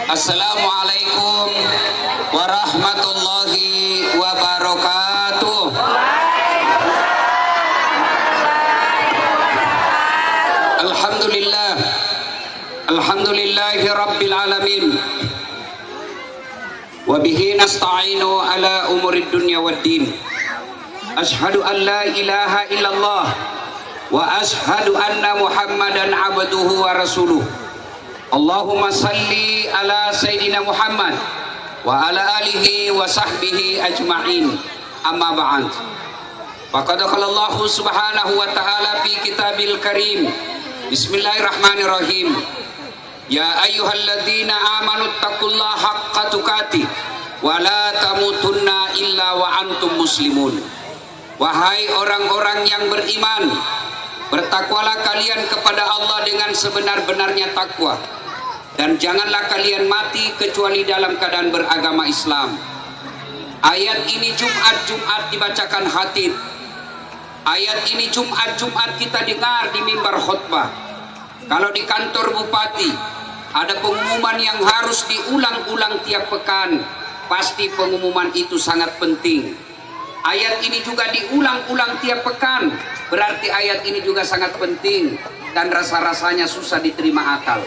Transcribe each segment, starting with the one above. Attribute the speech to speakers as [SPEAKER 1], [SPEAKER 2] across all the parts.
[SPEAKER 1] Assalamualaikum warahmatullahi wabarakatuh. Alhamdulillah, alhamdulillahi rabbil alamin. Wabihi nasta'inu ala umurid dunya waddin. Ashhadu an la ilaha illallah wa ashhadu anna muhammadan abduhu wa rasuluh. Allahumma salli ala Sayyidina Muhammad wa ala alihi wa sahbihi ajma'in. Amma ba'd. Faqad qala Allah subhanahu wa ta'ala fi kitabil karim. Bismillahirrahmanirrahim. Ya ayyuhalladzina amanu taqullaha haqqa tuqatih wa la tamutunna illa wa antum muslimun. Wahai orang-orang yang beriman, bertakwalah kalian kepada Allah dengan sebenar-benarnya takwa, dan janganlah kalian mati kecuali dalam keadaan beragama Islam. Ayat ini Jumat dibacakan khatib. Ayat ini Jumat kita dengar di mimbar khutbah. Kalau di kantor bupati ada pengumuman yang harus diulang-ulang tiap pekan, pasti pengumuman itu sangat penting. Ayat ini juga diulang-ulang tiap pekan, berarti ayat ini juga sangat penting dan rasa-rasanya susah diterima akal.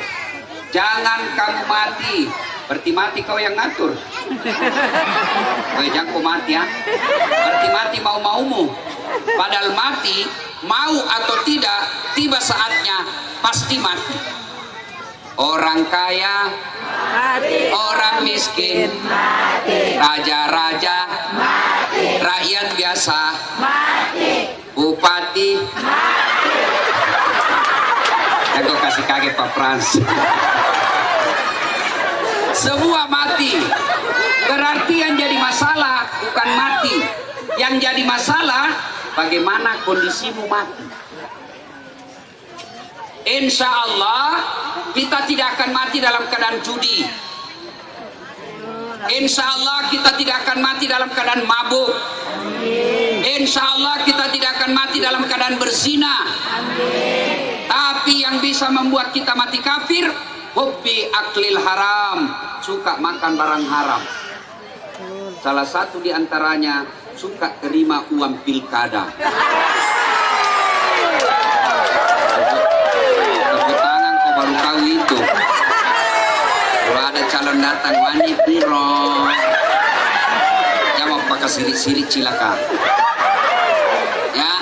[SPEAKER 1] Jangan kamu mati, berarti mati kau yang ngatur. Jangan kau mati ya, berarti mati mau-maumu. Padahal mati, mau atau tidak, tiba saatnya pasti mati. Orang kaya mati, orang miskin mati, raja-raja mati, rakyat biasa mati, bupati mati. Aku kasih kaget Pak Frans. Semua mati. Berarti yang jadi masalah bukan mati. Yang jadi masalah bagaimana kondisimu mati. Insya Allah kita tidak akan mati dalam keadaan judi. Insya Allah kita tidak akan mati dalam keadaan mabuk. Insya Allah kita tidak akan mati dalam keadaan berzina. Tapi yang bisa membuat kita mati kafir, hubbi aklil haram, suka makan barang haram. Salah satu diantaranya suka terima uang pilkada. Tepuk tangan kau baru tahu itu. Kalau ada calon datang, wani piro, jawab pakai sirik-sirik cilaka. Ya,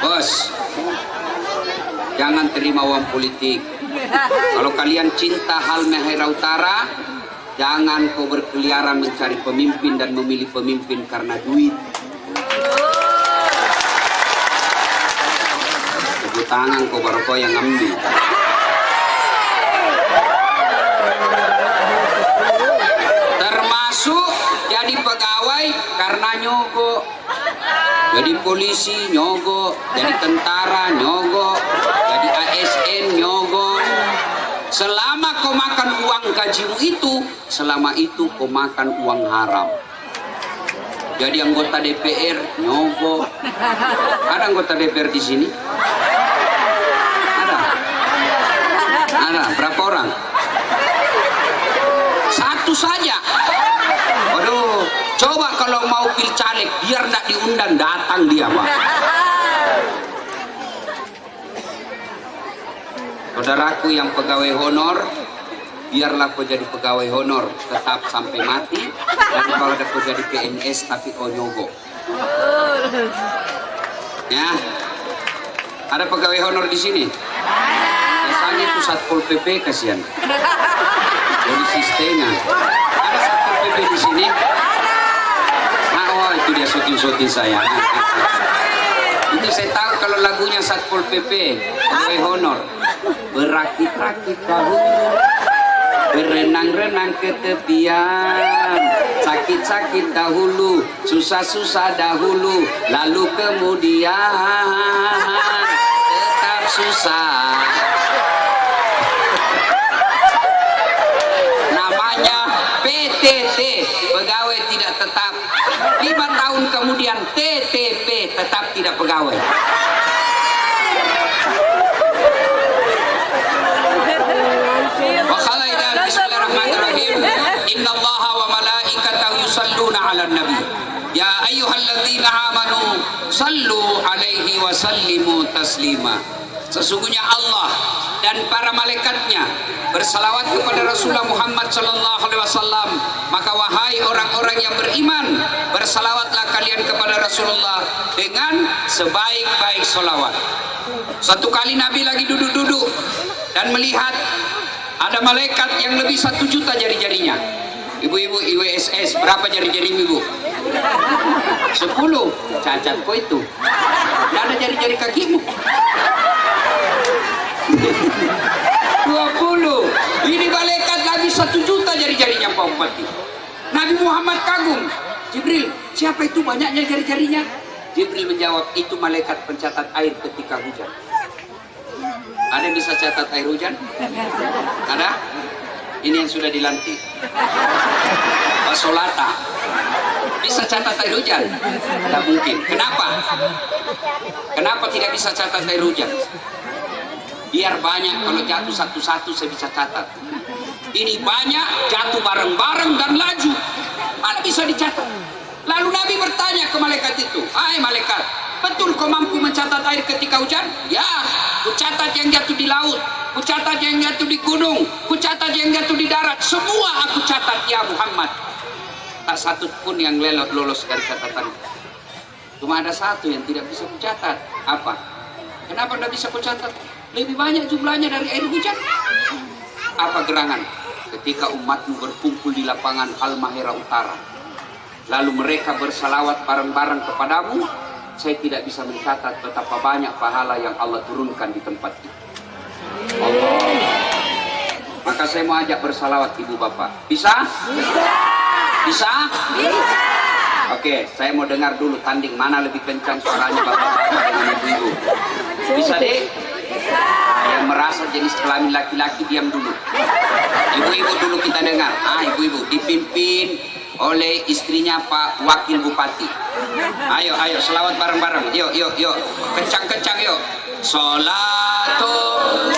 [SPEAKER 1] bos, jangan terima uang politik. Kalau kalian cinta Halmahera Utara, jangan kau berkeliaran mencari pemimpin dan memilih pemimpin karena duit. Tepuk tangan kau baru kau yang ambil. Termasuk jadi pegawai karena nyogok, jadi polisi nyogok, jadi tentara nyogok, jadi ASN nyogok. Selama kau makan uang gajimu itu, selama itu kau makan uang haram. Jadi anggota DPR nyogok. Ada anggota DPR di sini? Ada? Ada. Berapa orang? Satu saja. Waduh, coba kalau mau pilih caleg, biar tidak diundang, datang dia, Pak. Saudaraku yang pegawai honor, biarlah kau jadi pegawai honor tetap sampai mati. Dan kalau ada kau jadi PNS tapi kau nyogok. Ya, ada pegawai honor di sini. Biasanya itu Satpol PP kasihan. Jadi sistemnya. Ada Satpol PP di sini. Nah, oh itu dia syuting saya. Itu saya tahu kalau lagunya Satpol PP, pegawai honor. Berakit-rakit dahulu, berenang-renang ke tepian, sakit-sakit dahulu, susah-susah dahulu, lalu kemudian tetap susah. Namanya PTT, pegawai tidak tetap. 5 tahun kemudian TTP, tetap tidak pegawai. Bismillahirrahmanirrahim. ala nabi. Ya ayyuhalladzina amanu sallu alaihi wa sallimu taslima. Sesungguhnya Allah dan para malaikatnya bersalawat kepada Rasulullah Muhammad sallallahu alaihi wasallam. Maka wahai orang-orang yang beriman, bersalawatlah kalian kepada Rasulullah dengan sebaik-baik salawat. Satu kali Nabi lagi duduk-duduk dan melihat ada malaikat yang lebih 1 juta jari-jarinya. Ibu-ibu IWSS, berapa jari-jari ibu? 10. Cacat kok itu? Tidak ada jari-jari kakimu. 20. Ini malaikat lagi 1 juta jari-jarinya Pak Bupati. Nabi Muhammad kagum. Jibril, siapa itu banyaknya jari-jarinya? Jibril menjawab, itu malaikat pencatat air ketika hujan. Ada yang bisa catat air hujan? Ada? Ini yang sudah dilantik. Pasolata. Bisa catat air hujan? Tidak mungkin. Kenapa? Kenapa tidak bisa catat air hujan? Biar banyak, kalau jatuh satu-satu saya bisa catat. Ini banyak, jatuh bareng-bareng dan laju. Mana bisa dicatat? Lalu Nabi bertanya ke malaikat itu, hai malaikat, betul kau mampu mencatat air ketika hujan? Ya, ku catat yang jatuh di laut, ku catat yang jatuh di gunung, ku catat yang jatuh di darat. Semua aku catat ya Muhammad. Tak satu pun yang lolos dari catatan. Cuma ada satu yang tidak bisa ku catat. Apa? Kenapa tidak bisa ku catat? Lebih banyak jumlahnya dari air hujan. Apa gerangan? Ketika umatmu berkumpul di lapangan Halmahera Utara, lalu mereka bersalawat bareng-bareng kepadamu, saya tidak bisa mencatat betapa banyak pahala yang Allah turunkan di tempat itu. Allah. Maka saya mau ajak bersalawat ibu bapak. Bisa? Bisa. Bisa? Bisa. Oke, saya mau dengar dulu tanding mana lebih kencang suaranya bapak-bapak dengan ibu-ibu. Bisa deh? Yang merasa jenis kelamin laki-laki diam dulu. Ibu-ibu dulu kita dengar. Ibu-ibu dipimpin oleh istrinya Pak Wakil Bupati. Ayo selawat bareng-bareng. Yuk kencang-kencang yuk. Sholatullah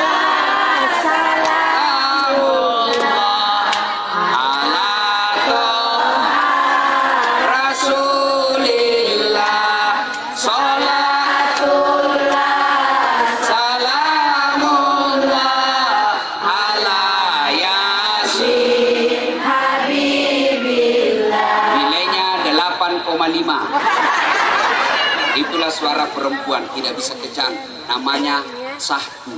[SPEAKER 1] suara perempuan tidak bisa kencang, namanya sahdu.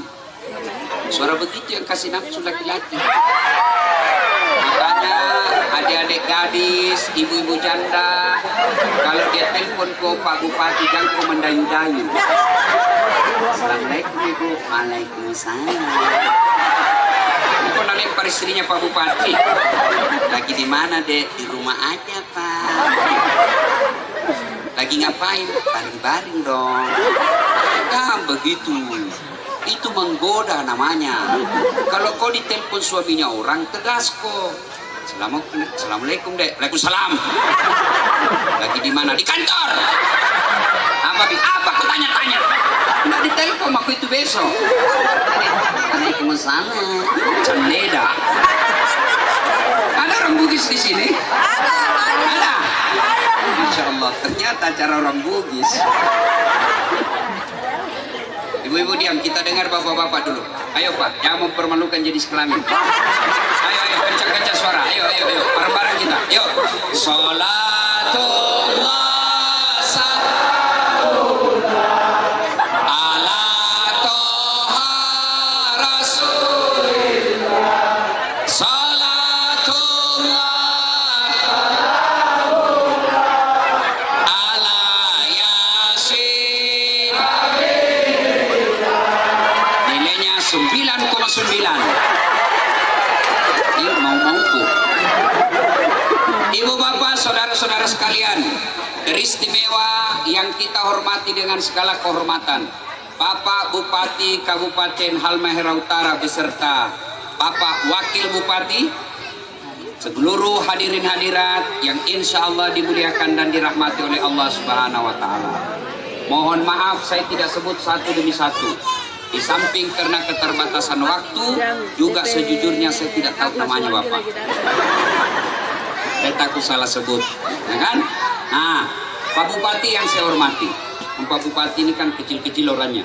[SPEAKER 1] Suara begitu yang kasih nafsu laki-laki. Makanya adik-adik gadis, ibu-ibu janda, kalau dia telepon ke Pak Bupati jangan kau mendayu-dayu. Assalamualaikum ibu. Waalaikumsalam. Kau nalempar istrinya Pak Bupati. Lagi di mana dek? Di rumah aja Pak. Lagi ngapain? Baring-baring dong. Nah begitu. Itu menggoda namanya. Kalau kau ditelepon suaminya orang, tegas kok. Assalamualaikum dek. Waalaikumsalam. Lagi di mana? Di kantor. Apa? Kau tanya-tanya. Nggak ditelepon aku itu besok. Waalaikumsalam. Caneda. Ada orang Bugis di sini? Ada. Insya Allah, ternyata cara orang Bugis. Ibu-ibu diam, kita dengar bapak-bapak dulu. Ayo Pak, jangan mempermalukan jenis kelamin. Ayo, kencang-kencang suara. Ayo, bareng-bareng kita. Yuk. Sholatullah ala toha rasulillah. Ibu bapak, saudara-saudara sekalian, teristimewa yang kita hormati dengan segala kehormatan, Bapak Bupati Kabupaten Halmahera Utara beserta Bapak Wakil Bupati, seluruh hadirin hadirat yang insya Allah dimuliakan dan dirahmati oleh Allah Subhanahu wa Ta'ala. Mohon maaf saya tidak sebut satu demi satu. Di samping karena keterbatasan waktu, juga sejujurnya saya tidak tahu namanya Bapak. Takut salah sebut, ya kan? Nah, Pak Bupati yang saya hormati, Pak Bupati ini kan kecil-kecil orangnya,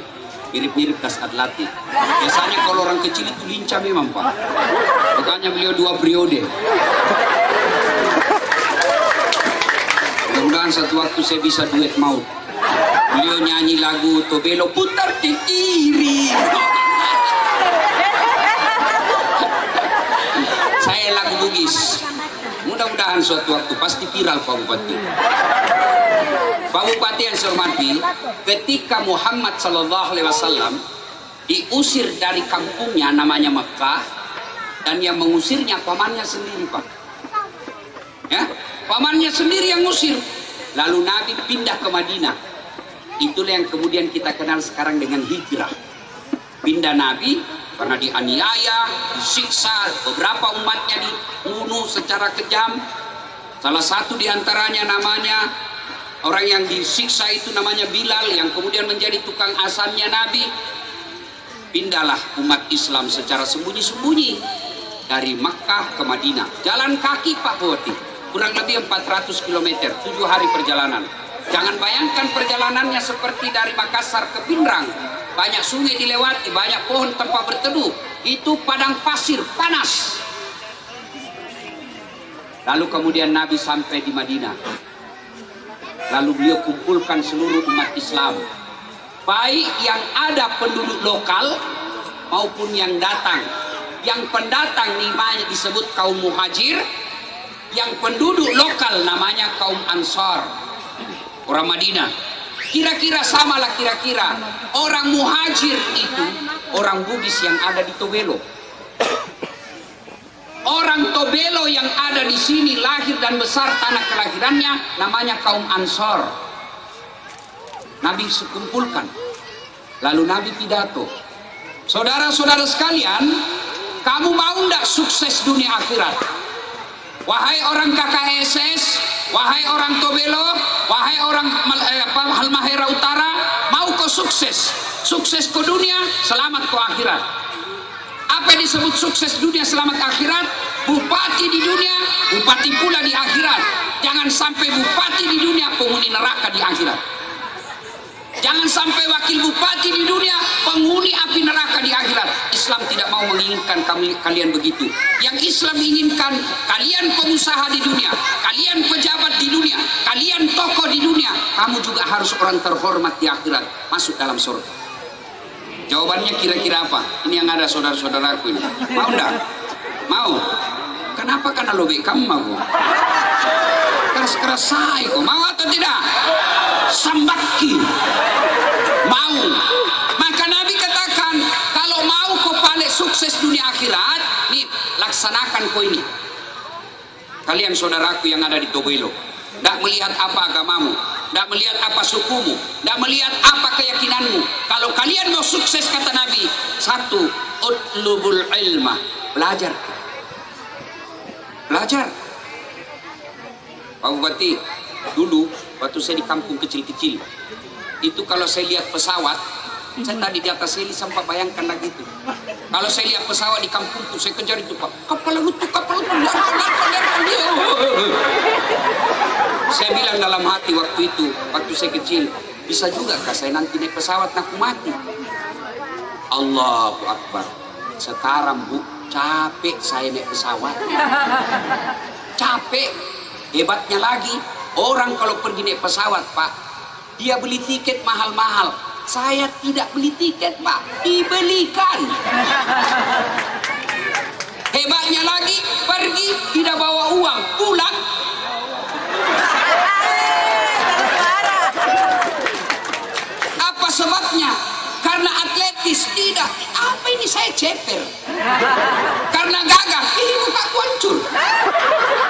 [SPEAKER 1] mirip-mirip Das Adlati. Biasanya kalau orang kecil itu lincah memang Pak. Makanya beliau 2 periode. Mudah-mudahan satu waktu saya bisa duet maut. Beliau nyanyi lagu Tobelo putar ke kiri. Saya lagu Bugis. Mudah-mudahan suatu waktu pasti viral Pak Bupati. Pak Bupati yang saya hormati, ketika Muhammad SAW diusir dari kampungnya namanya Mekah, dan yang mengusirnya pamannya sendiri Pak. Ya, pamannya sendiri yang ngusir. Lalu Nabi pindah ke Madinah. Itulah yang kemudian kita kenal sekarang dengan hijrah. Pindah Nabi karena dianiaya, disiksa, beberapa umatnya dibunuh secara kejam. Salah satu diantaranya namanya, orang yang disiksa itu namanya Bilal, yang kemudian menjadi tukang asamnya Nabi. Pindahlah umat Islam secara sembunyi-sembunyi dari Makkah ke Madinah. Jalan kaki Pak Bupati, kurang lebih 400 km, 7 hari perjalanan. Jangan bayangkan perjalanannya seperti dari Makassar ke Pindrang. Banyak sungai dilewati, banyak pohon tempat berteduh. Itu padang pasir, panas. Lalu kemudian Nabi sampai di Madinah. Lalu beliau kumpulkan seluruh umat Islam. Baik yang ada penduduk lokal maupun yang datang. Yang pendatang namanya disebut kaum muhajir. Yang penduduk lokal namanya kaum ansar. Orang Madinah. Kira-kira samalah kira-kira. Orang muhajir itu orang Bugis yang ada di Tobelo. Orang Tobelo yang ada di sini lahir dan besar tanah kelahirannya namanya kaum Ansor. Nabi sekumpulkan. Lalu Nabi pidato. Saudara-saudara sekalian, kamu mau ndak sukses dunia akhirat? Wahai orang KKSS, wahai orang Tobelo, wahai orang Halmahera Utara, mau kau sukses? Sukses ke dunia, selamat ke akhirat. Apa yang disebut sukses dunia, selamat akhirat? Bupati di dunia, bupati pula di akhirat. Jangan sampai bupati di dunia, penghuni neraka di akhirat. Jangan sampai wakil bupati di dunia, penghuni api neraka di akhirat. Islam tidak mau menginginkan kalian begitu. Yang Islam inginkan, kalian pengusaha di dunia, kalian pejabat di dunia, kalian tokoh di dunia, kamu juga harus orang terhormat di akhirat, masuk dalam surga. Jawabannya kira-kira apa? Ini yang ada saudara-saudaraku ini. Mau enggak? Mau? Kenapa? Karena lobek kamu mau. Keras-keras saya kok. Mau atau tidak? Sambaki. Mau. Maka Nabi katakan, kalau mau kau paling sukses dunia akhirat, nih laksanakan kau ini. Kalian saudaraku yang ada di Tobelo, tidak melihat apa agamamu, tidak melihat apa sukumu, tidak melihat apa keyakinanmu. Kalau kalian mau sukses, kata Nabi, satu, utlubul ilma, belajar. Belajar. Pak Bupati, dulu waktu saya di kampung kecil-kecil, itu kalau saya lihat pesawat, saya tadi di atas heli sampai bayangkan lagi itu. Kalau saya lihat pesawat di kampungku, saya kejar itu Pak, kapal laut, saya bilang dalam hati waktu itu, waktu saya kecil, bisa juga kah saya nanti naik pesawat aku mati? Allahu Akbar. Sekarang Bu, capek saya naik pesawat. Capek. Hebatnya lagi, orang kalau pergi naik pesawat Pak, dia beli tiket mahal-mahal. Saya tidak beli tiket Pak, dibelikan. Hebatnya lagi, pergi tidak bawa uang, pulang. Apa sebabnya? Karena atletis. Tidak, apa ini saya ceper? Karena gagah, ini mukaku hancur.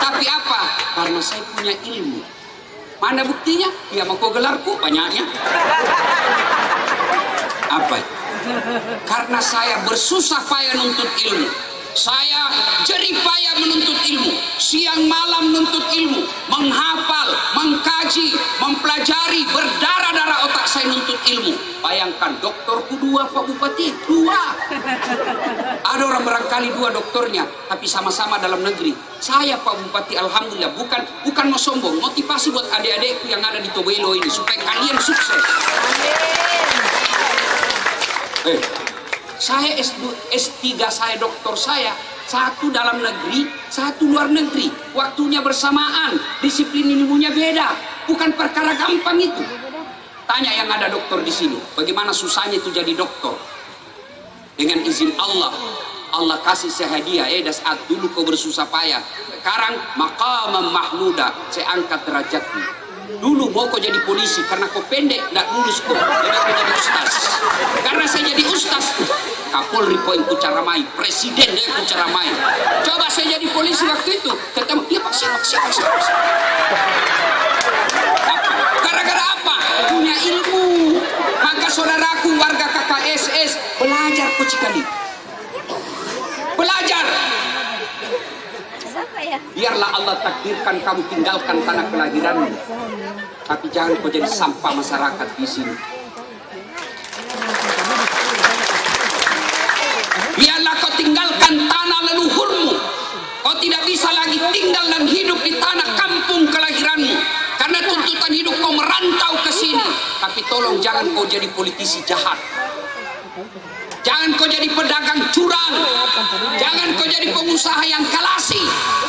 [SPEAKER 1] Tapi apa? Karena saya punya ilmu. Mana buktinya? Ya mau kau gelarku banyaknya. Apa? Karena saya bersusah payah menuntut ilmu. Saya jerih payah menuntut ilmu, siang malam menuntut ilmu, menghafal, mengkaji, mempelajari, berdarah-darah otak saya menuntut ilmu. Bayangkan, doktorku 2, Pak Bupati, 2. Ada orang barangkali 2 doktornya, tapi sama-sama dalam negeri. Saya Pak Bupati, alhamdulillah, bukan mau sombong, motivasi buat adik-adikku yang ada di Tobelo ini supaya kalian sukses. Saya S3 saya, doktor saya, 1 dalam negeri, 1 luar negeri. Waktunya bersamaan, disiplin ilmunya beda. Bukan perkara gampang itu. Tanya yang ada dokter di sini, bagaimana susahnya itu jadi dokter. Dengan izin Allah, Allah kasih saya hadiah. Das saat dulu kau bersusah payah, sekarang maqamam mahmuda, saya angkat derajatmu. Dulu mau kau jadi polisi karena kau pendek, tidak lulus kau, jadi kau jadi ustaz. Karena saya jadi ustaz, Kapolri kau yang cara main, presiden dia yang cara main. Coba saya jadi polisi waktu itu, ketemu dia Pak siapa. Gara-gara apa? Punya ilmu. Maka saudaraku warga KKSS, belajar kau cikali. Belajar. Biarlah Allah takdirkan kamu tinggalkan tanah kelahiranmu, tapi jangan kau jadi sampah masyarakat di sini. Biarlah kau tinggalkan tanah leluhurmu. Kau tidak bisa lagi tinggal dan hidup di tanah kampung kelahiranmu, karena tuntutan hidup kau merantau ke sini. Tapi tolong jangan kau jadi politisi jahat. Jangan kau jadi pedagang curang. Jangan kau jadi pengusaha yang kalasi.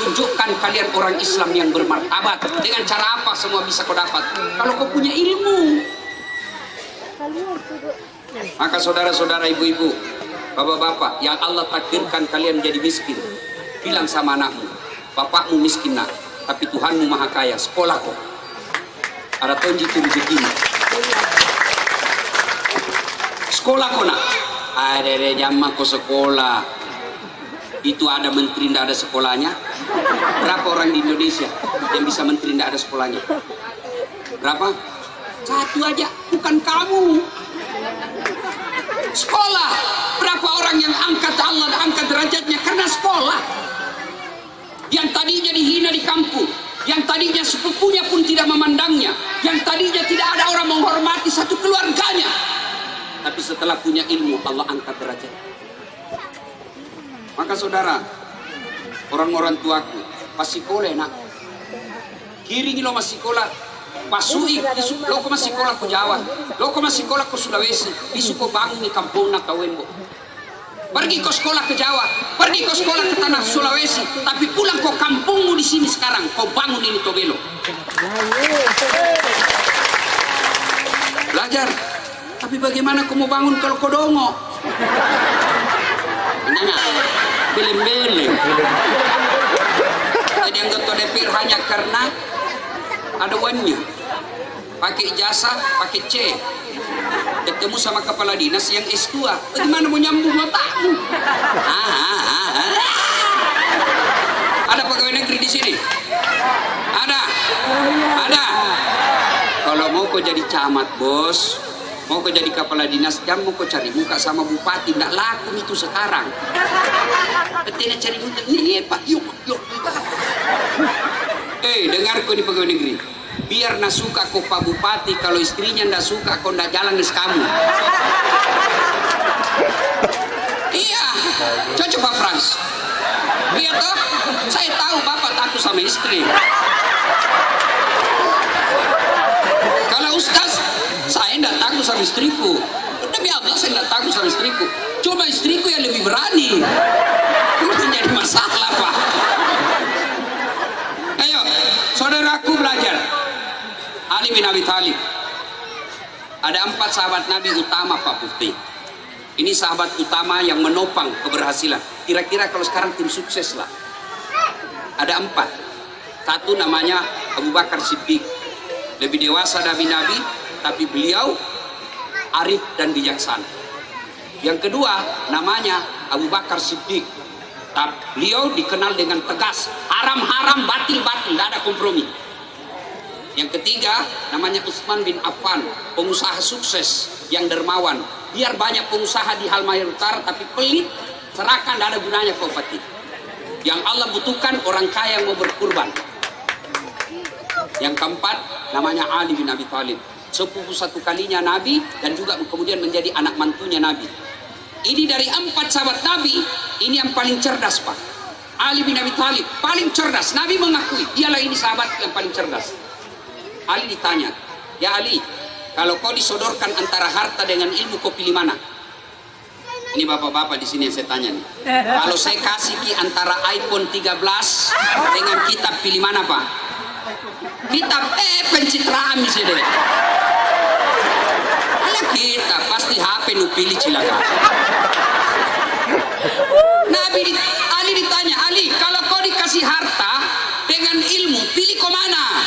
[SPEAKER 1] Tunjukkan kalian orang Islam yang bermartabat. Dengan cara apa semua bisa kau dapat? Kalau kau punya ilmu. Maka saudara-saudara, ibu-ibu, bapak-bapak, yang Allah takdirkan kalian jadi miskin, bilang sama anakmu, bapakmu miskin nak, tapi Tuhanmu maha kaya, sekolah kok. Ada tonji tu begini. Sekolah kok nak. Ada jamaah kok sekolah. Itu ada menteri tidak ada sekolahnya. Berapa orang di Indonesia yang bisa menteri tidak ada sekolahnya? Berapa? 1 aja, bukan kamu. Sekolah. Berapa orang yang angkat Allah, angkat derajatnya karena sekolah. Yang tadinya dihina di kampung, yang tadinya sepupunya pun tidak memandangnya, yang tadinya tidak ada orang menghormati satu keluarganya, tapi setelah punya ilmu Allah angkat derajat. Maka saudara, orang-orang tuaku, pasti boleh nak kiringi lo masih sekolah, pasui lo ko masih sekolah ke Jawa, lo ko masih sekolah ke Sulawesi, isu ko bangun di kampung nak kawin bo. Pergi ke sekolah ke Jawa, pergi ke sekolah ke tanah Sulawesi, tapi pulang ke kampungmu di sini sekarang, kau bangun ini Tobelo. Belajar. Tapi bagaimana kau mau bangun kalau kau dongo? Nanya, belem-belem. Jadi anggota DPR hanya karena ada uangnya. Pakai ijazah, pakai C. Ketemu sama kepala dinas yang S2. Bagaimana mau nyambung otakmu? Ada pegawai negeri di sini? Ada. Kalau mau kau jadi camat, bos, mau kau jadi kepala dinas, jangan mau kau cari muka sama bupati, tidak laku itu sekarang. Tidak cari muka, ini Pak, yuk. Dengar kau di pegawai negeri. Biar nak suka kau Pak Bupati, kalau istrinya ndak suka kau ndak jalan di kamu. Iya, cocok Pak Frans. Biar toh, saya tahu Bapak takut sama istri. Kalau Ustaz, saya ndak takut sama istriku. Demi Allah saya ndak takut sama istriku. Coba istriku yang lebih berani. Itu menjadi masalah Pak. Ayo, saudaraku belajar. Ali bin Abi Thalib. Ada 4 sahabat Nabi utama Pak Mufti. Ini sahabat utama yang menopang keberhasilan. Kira-kira kalau sekarang tim sukses lah. Ada 4. Satu namanya Abu Bakar Siddiq. Lebih dewasa dari Nabi, tapi beliau arif dan bijaksana. Yang kedua namanya Abu Bakar Siddiq. Beliau dikenal dengan tegas. Haram-haram, batil-batil, tidak ada kompromi. Yang ketiga namanya Utsman bin Affan, pengusaha sukses yang dermawan. Biar banyak pengusaha di Halmahera Utara tapi pelit, serahkan, tidak ada gunanya kau pati. Yang Allah butuhkan orang kaya yang mau berkurban. Yang keempat namanya Ali bin Abi Thalib, sepupu satu kalinya Nabi, dan juga kemudian menjadi anak mantunya Nabi. Ini dari 4 sahabat Nabi, ini yang paling cerdas Pak. Ali bin Abi Thalib paling cerdas. Nabi mengakui dialah ini sahabat yang paling cerdas. Ali ditanya, ya Ali, kalau kau disodorkan antara harta dengan ilmu, kau pilih mana? Ini bapak-bapak di sini yang saya tanya nih. Kalau saya kasih antara iPhone 13 dengan kitab, pilih mana Pak? Kitab pencitraan di sini. Kitab pasti HP nu pilih cilaka. Ali ditanya, Ali, kalau kau dikasih harta dengan ilmu, pilih kau mana?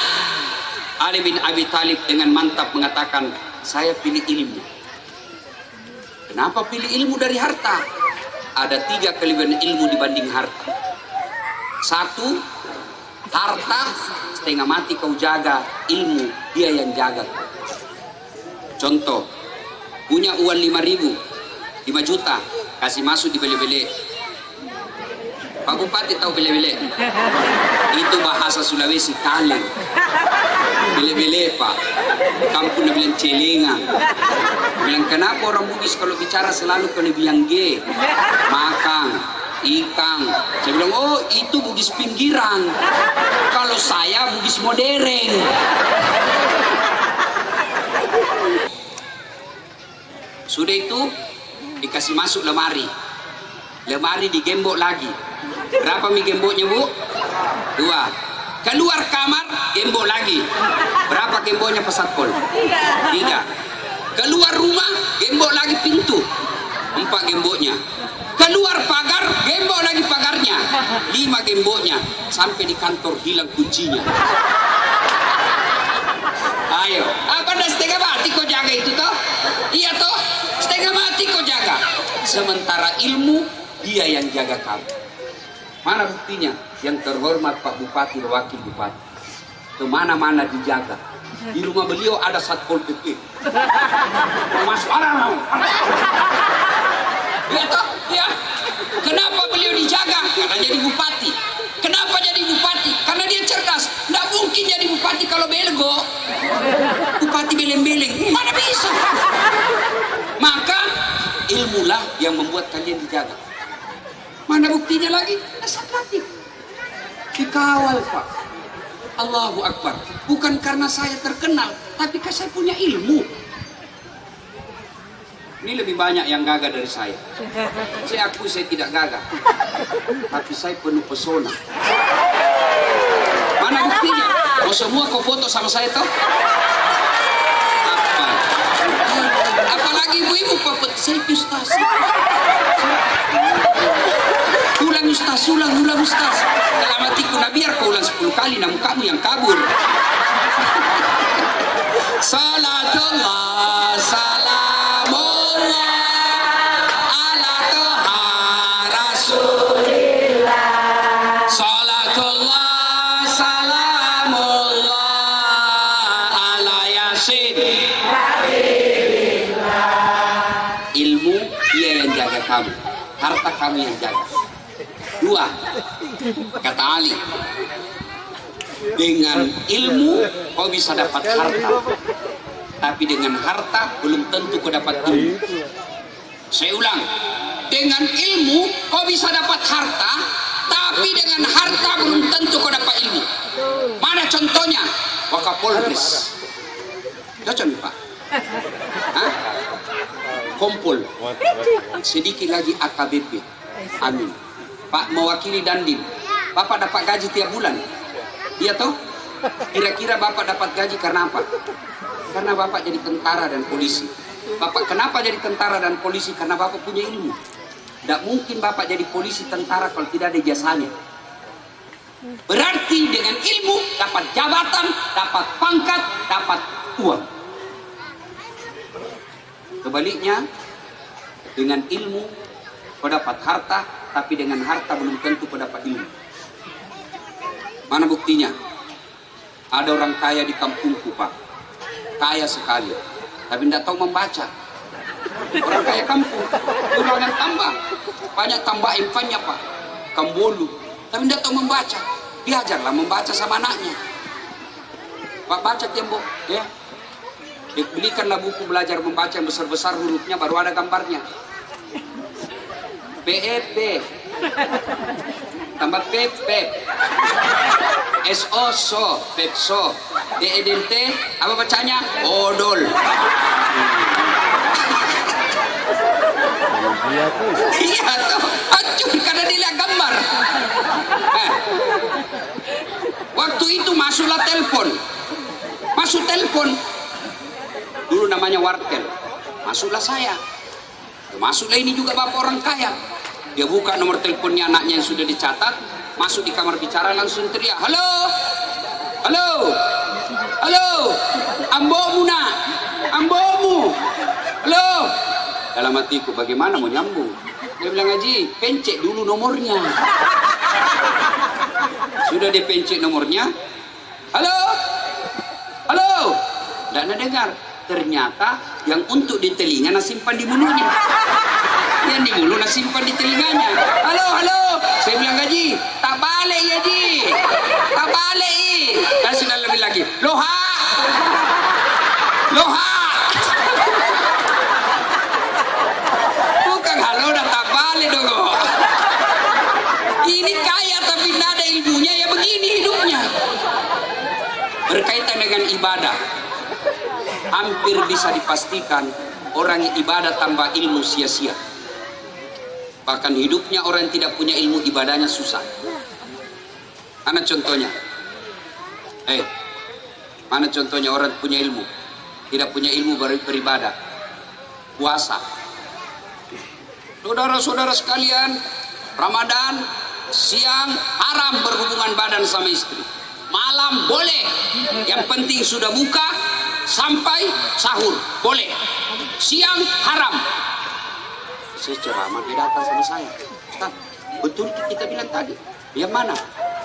[SPEAKER 1] Ali bin Abi Thalib dengan mantap mengatakan, saya pilih ilmu. Kenapa pilih ilmu dari harta? Ada 3 kelebihan ilmu dibanding harta. 1, harta setengah mati kau jaga, ilmu dia yang jaga. Contoh, punya uang 5 juta, kasih masuk di bele-bele. Pak Bupati tahu bele-bele? Itu bahasa Sulawesi, kaleng. Bele-bele Pak, kampung bilang celengan. Bilang kenapa orang Bugis kalau bicara selalu kena bilang G, makan, ikan. Saya bilang, oh itu Bugis pinggiran. Kalau saya Bugis modern. Sudah itu dikasih masuk lemari. Lemari digembok lagi. Berapa mi gemboknya Bu? 2. Keluar kamar, gembok lagi. Berapa gemboknya Pak Satpol? 3. Keluar rumah, gembok lagi pintu. 4 gemboknya. Keluar pagar, gembok lagi pagarnya. 5 gemboknya. Sampai di kantor hilang kuncinya. Ayo, apa dah setengah mati kau jaga itu toh? Iya toh? Setengah mati kau jaga. Sementara ilmu, dia yang jaga kamu. Mana buktinya? Yang terhormat Pak Bupati dan Wakil Bupati. Kemana-mana dijaga. Di rumah beliau ada Satpol PP. Masuk orang. Ya toh? Ya. Kenapa beliau dijaga? Karena jadi bupati. Kenapa jadi bupati? Karena dia cerdas. Tidak mungkin jadi bupati kalau belgo. Bupati beleng-beleng. Mana bisa? Maka ilmulah yang membuat kalian dijaga. Mana buktinya lagi? Asal latih. Dikawal Pak. Allahu Akbar. Bukan karena saya terkenal, tapi karena saya punya ilmu. Ini lebih banyak yang gagah dari saya. Saya akui saya tidak gagah, tapi saya penuh pesona. Mana buktinya? Kau semua kau foto sama saya toh? Apa? Apalagi ibu-ibu papet selfie Ustaz. Ulang Ustaz, ulang Ustaz. Dalam hatiku, nah biar kau ulang 10 kali, namun kamu yang kabur. Salatullah, salamullah ala toha rasulillah. Salatullah, salamullah ala yasin. Ilmu dia yang jaga kamu, harta kamu yang jaga. 2, kata Ali, dengan ilmu kau bisa dapat harta, tapi dengan harta belum tentu kau dapat ilmu. Saya ulang, dengan ilmu kau bisa dapat harta, tapi dengan harta belum tentu kau dapat ilmu. Mana contohnya? Wakapolres. Cocok Pak? Hah? Kompol. Sedikit lagi AKBP. Amin. Pak mewakili Dandim. Bapak dapat gaji tiap bulan. Iya toh? Kira-kira Bapak dapat gaji karena apa? Karena Bapak jadi tentara dan polisi. Bapak kenapa jadi tentara dan polisi? Karena Bapak punya ilmu. Tidak mungkin Bapak jadi polisi tentara kalau tidak ada jasanya. Berarti dengan ilmu dapat jabatan, dapat pangkat, dapat uang. Sebaliknya, dengan ilmu kau dapat harta, tapi dengan harta belum tentu kau dapat ilmu. Mana buktinya? Ada orang kaya di kampungku Pak, kaya sekali, tapi tidak tahu membaca. Orang kaya kampung, tulangan tambah, banyak tambah impannya Pak, kambolu, tapi tidak tahu membaca. Diajarlah membaca sama anaknya. Pak baca tembok, ya. Belikanlah buku belajar membaca yang besar-besar hurufnya, baru ada gambarnya. PEP tambah PP, SO so, Pepso, DEDT apa bacanya? Odol. Iya tuh, hancur karena dilihat gambar. Waktu itu masuklah telepon, masuk telepon. Dulu namanya wartel, masuklah saya. Masuklah ini juga bapak orang kaya. Dia buka nomor teleponnya anaknya yang sudah dicatat, masuk di kamar bicara langsung teriak, halo, halo, halo, ambomu nak, ambomu, halo. Dalam hatiku, bagaimana mau nyambung? Dia bilang, Haji, pencet dulu nomornya. Sudah dipencet nomornya, halo, halo, tidak ada dengar. Ternyata yang untuk di telinga nak simpan di mulutnya, yang di mulut nak simpan di telinganya. Halo, halo, saya bilang, Haji, tak balik ya Haji, tak balik. Dan sudah lebih lagi, loha, loha. Bukan halo dah tak balik dong. Ini kaya tapi tidak ada ilmunya, ya begini hidupnya. Berkaitan dengan ibadah, hampir bisa dipastikan orang yang ibadah tanpa ilmu sia-sia. Bahkan hidupnya orang yang tidak punya ilmu, ibadahnya susah. Mana contohnya? Mana contohnya orang punya ilmu, tidak punya ilmu beribadah? Puasa. Saudara-saudara sekalian, Ramadan siang haram berhubungan badan sama istri, malam boleh, yang penting sudah buka sampai sahur boleh, siang haram. Saya ceramah, dia datang sama saya, Ustaz, betul kita bilang tadi, yang mana?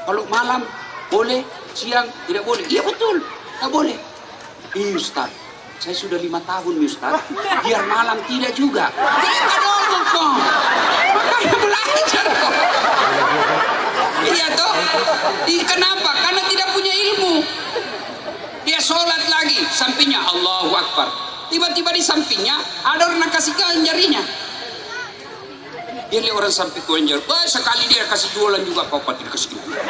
[SPEAKER 1] Kalau malam boleh, siang tidak boleh. Iya betul, tak boleh. Iya Ustaz, saya sudah 5 tahun Ustaz, biar malam tidak juga. Tidak dong kok, makanya belajar kok. Iya toh, kenapa? Karena tidak punya ilmu. Dia sholat lagi, sampingnya Allahu Akbar. Tiba-tiba di sampingnya ada orang nak kasih jarinya. Dia lihat orang samping kelenjar, wah sekali dia kasih jualan juga, apa tidak kasih gila.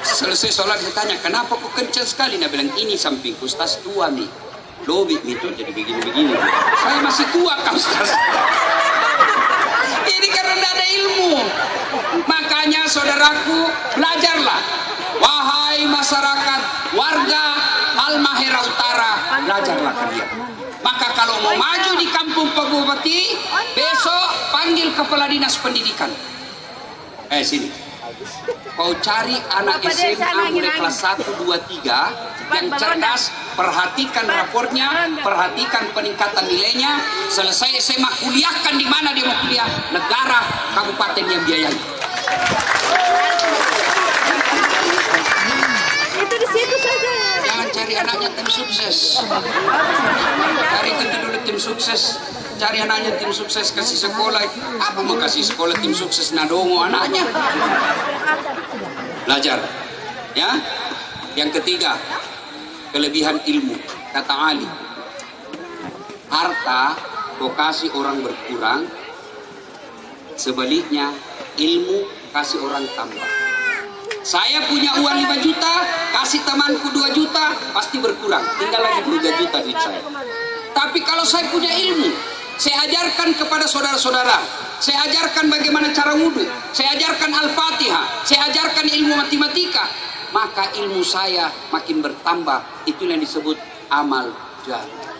[SPEAKER 1] Selesai sholat dia tanya, kenapa kok kencang sekali? Dia bilang, ini sampingku Ustaz tua nih, lobik itu jadi begini-begini. Saya masih tua kan Ustaz. Ini karena tidak ada ilmu. Makanya saudaraku, belajarlah. Wahai masyarakat, warga Halmahera Utara, belajarlah kalian. Maka kalau mau maju di kampung Pak Bupati, besok panggil kepala dinas pendidikan. Sini. Kau cari anak SMA mulai kelas 1, 2, 3 yang cerdas, perhatikan raportnya, perhatikan peningkatan nilainya. Selesai SMA, kuliahkan di mana dia mau kuliah, negara, kabupaten yang biayai.
[SPEAKER 2] Itu di situ saja.
[SPEAKER 1] Jangan cari anaknya tim sukses. Cari tentu dulu tim sukses. Cari anaknya tim sukses, kasih sekolah. Apa mau kasih sekolah tim sukses nadongo anaknya? Belajar. Ya. Yang ketiga, kelebihan ilmu. Kata Ali, harta kau kasih orang berkurang, sebaliknya ilmu kasih orang tambah. Saya punya uang 5 juta, kasih temanku 2 juta, pasti berkurang. Tinggal lagi 3 juta duit saya. Tapi kalau saya punya ilmu, saya ajarkan kepada saudara-saudara, saya ajarkan bagaimana cara wudhu, saya ajarkan Al-Fatihah, saya ajarkan ilmu matematika, maka ilmu saya makin bertambah. Itu yang disebut amal jariah.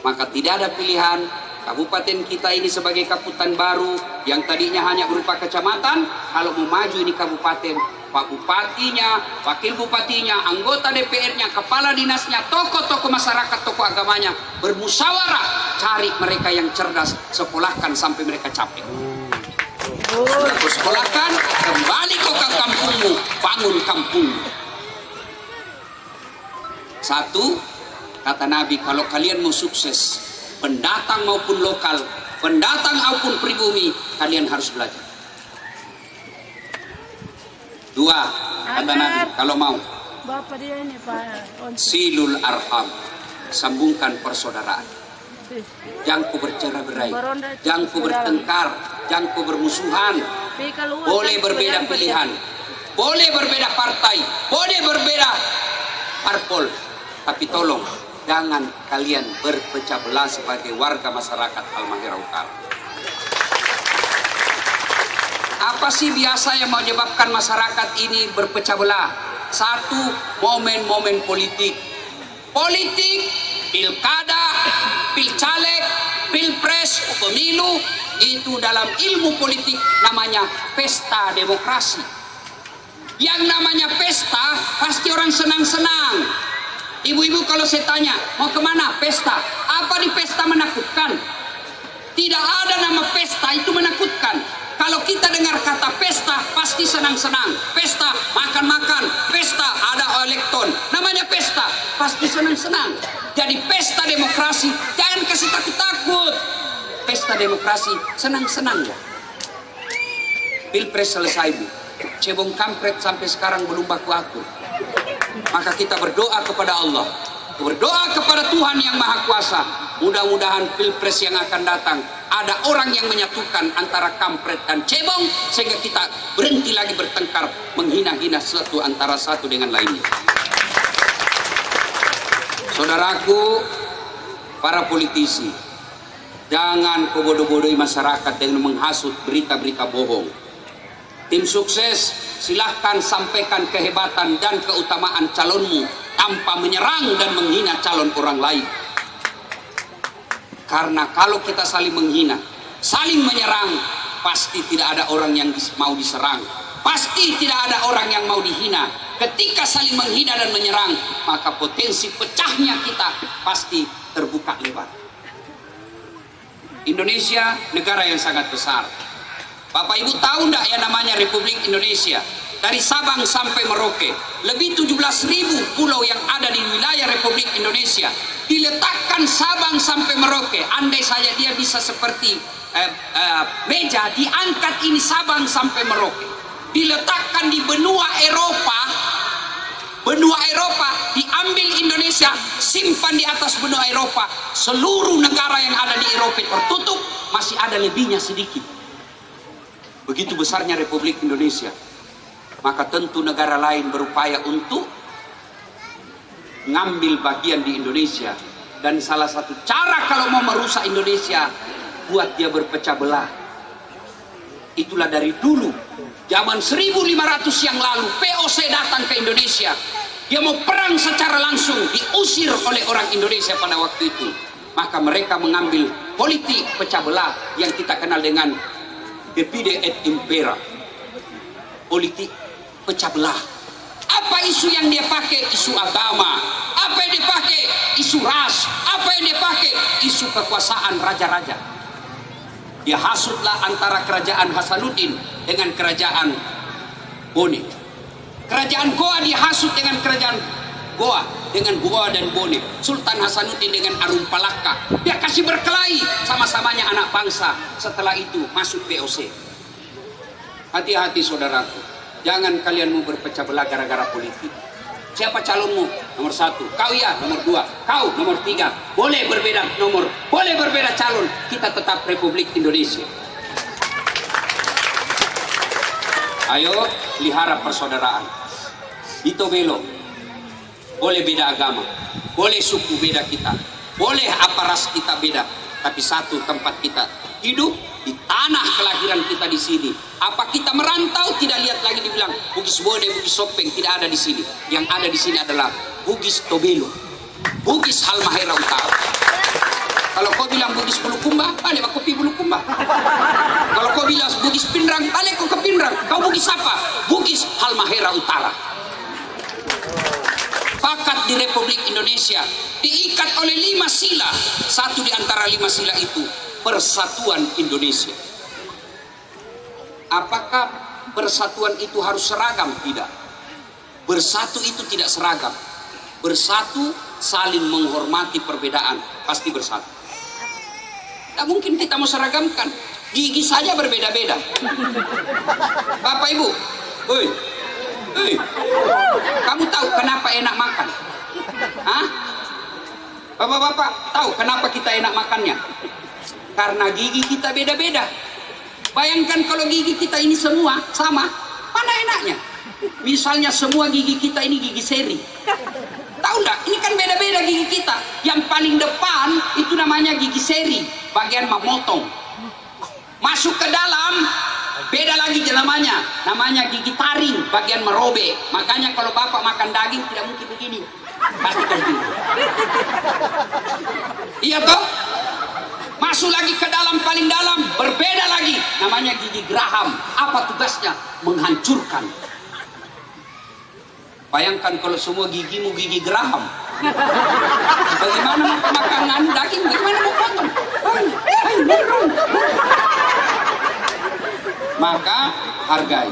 [SPEAKER 1] Maka tidak ada pilihan. Kabupaten kita ini sebagai kabupaten baru yang tadinya hanya berupa kecamatan, kalau mau maju ini kabupaten, Pak Bupatinya, Wakil Bupatinya, anggota DPR-nya, kepala dinasnya, tokoh-tokoh masyarakat, tokoh agamanya bermusyawarah, cari mereka yang cerdas, sekolahkan sampai mereka capek. Kau sekolahkan, kembali kau ke kampungmu, bangun kampungmu. Satu, kata Nabi, kalau kalian mau sukses, pendatang maupun lokal, pendatang maupun pribumi, kalian harus belajar. Dua, kata Nabi, kalau mau
[SPEAKER 2] Bapak dia ini Pak Onsi.
[SPEAKER 1] Silul arham, sambungkan persaudaraan. Jangan ku bercerai-berai, jangan ku bertengkar, jangan ku bermusuhan. Boleh berbeda pilihan, boleh berbeda partai, boleh berbeda parpol, tapi tolong jangan kalian berpecah belah sebagai warga masyarakat Halmahera Utara. Apa sih biasa yang menyebabkan masyarakat ini berpecah belah? Satu, momen-momen politik. Politik, pilkada, pilcaleg, pilpres, pemilu, itu dalam ilmu politik namanya pesta demokrasi. Yang namanya pesta, pasti orang senang-senang. Ibu-ibu kalau saya tanya, mau kemana? Pesta. Apa di pesta menakutkan? Tidak ada nama pesta itu menakutkan. Kalau kita dengar kata pesta, pasti senang-senang. Pesta, makan-makan. Pesta, ada elektron. Namanya pesta, pasti senang-senang. Jadi pesta demokrasi, jangan kasih takut-takut. Pesta demokrasi, senang-senang ya. Pilpres selesai, Bu. Cebong kampret sampai sekarang belum baku akur. Maka kita berdoa kepada Allah, berdoa kepada Tuhan yang Maha Kuasa. Mudah-mudahan pilpres yang akan datang ada orang yang menyatukan antara kampret dan cebong, sehingga kita berhenti lagi bertengkar, menghina-hina satu antara satu dengan lainnya. Saudaraku, para politisi, jangan kebodoh-bodohi masyarakat dengan menghasut berita-berita bohong. Tim sukses, silahkan sampaikan kehebatan dan keutamaan calonmu tanpa menyerang dan menghina calon orang lain. Karena kalau kita saling menghina, saling menyerang, pasti tidak ada orang yang mau diserang. Pasti tidak ada orang yang mau dihina. Ketika saling menghina dan menyerang, maka potensi pecahnya kita pasti terbuka lebar. Indonesia negara yang sangat besar. Bapak Ibu tahu enggak yang namanya Republik Indonesia? Dari Sabang sampai Merauke, lebih 17.000 pulau yang ada di wilayah Republik Indonesia. Diletakkan Sabang sampai Merauke, andai saja dia bisa seperti meja, diangkat ini Sabang sampai Merauke. Diletakkan di benua Eropa, diambil Indonesia, simpan di atas benua Eropa. Seluruh negara yang ada di Eropa tertutup, masih ada lebihnya sedikit. Begitu besarnya Republik Indonesia. Maka tentu negara lain berupaya untuk ngambil bagian di Indonesia. Dan salah satu cara kalau mau merusak Indonesia, buat dia berpecah belah. Itulah dari dulu, zaman 1500 yang lalu, POC datang ke Indonesia. Dia mau perang secara langsung, diusir oleh orang Indonesia pada waktu itu. Maka mereka mengambil politik pecah belah yang kita kenal dengan divide et impera. Politik pecah belah. Apa isu yang dia pakai? Isu agama. Apa yang dia pakai? Isu ras. Apa yang dia pakai? Isu kekuasaan raja-raja. Dia hasutlah antara kerajaan Hasanuddin dengan kerajaan Bone. Kerajaan Goa dihasut dengan kerajaan Goa, dengan Goa dan Bone. Sultan Hasanuddin dengan Arumpalaka. Dia kasih berkelahi, sama-samanya anak bangsa. Setelah itu masuk POC. Hati-hati saudaraku, jangan kalian mau berpecah belah gara-gara politik. Siapa calonmu? Nomor 1. Kau ya, nomor 2. Kau nomor 3. Boleh berbeda nomor, boleh berbeda calon. Kita tetap Republik Indonesia. Ayo pelihara persaudaraan. Dito Belo, boleh beda agama, boleh suku beda kita, boleh apa ras kita beda, tapi satu tempat kita hidup di tanah kelahiran kita di sini. Apa kita merantau tidak lihat lagi dibilang Bugis Bone, Bugis Sopeng, tidak ada di sini. Yang ada di sini adalah Bugis Tobelo, Bugis Halmahera Utara. Kalau kau bilang Bugis Bulukumba, balik aku pi Bulukumba. Kalau kau bilang Bugis Pindrang, balik kau ke Pindrang. Kau Bugis apa? Bugis Halmahera Utara. Fakat di Republik Indonesia diikat oleh 5 sila. Satu di antara 5 sila itu persatuan Indonesia. Apakah persatuan itu harus seragam? Tidak. Bersatu itu tidak seragam. Bersatu saling menghormati perbedaan, pasti bersatu. Tak mungkin kita mau seragamkan. Gigi saja berbeda-beda. Bapak Ibu, hei, Kamu tahu kenapa enak makan? Hah? Bapak-bapak tahu kenapa kita enak makannya? Karena gigi kita beda-beda. Bayangkan kalau gigi kita ini semua sama, mana enaknya? Misalnya semua gigi kita ini gigi seri. Tahu enggak? Ini kan beda-beda gigi kita. Yang paling depan itu namanya gigi seri, bagian memotong. Masuk ke dalam, beda lagi namanya gigi taring, bagian merobek. Makanya kalau bapak makan daging tidak mungkin begini. Pasti kayak gini. Iya toh? Masuk lagi ke dalam, paling dalam, berbeda lagi. Namanya gigi geraham. Apa tugasnya? Menghancurkan. Bayangkan kalau semua gigimu gigi geraham. Bagaimana makan daging? Bagaimana mau potong? Maka hargai.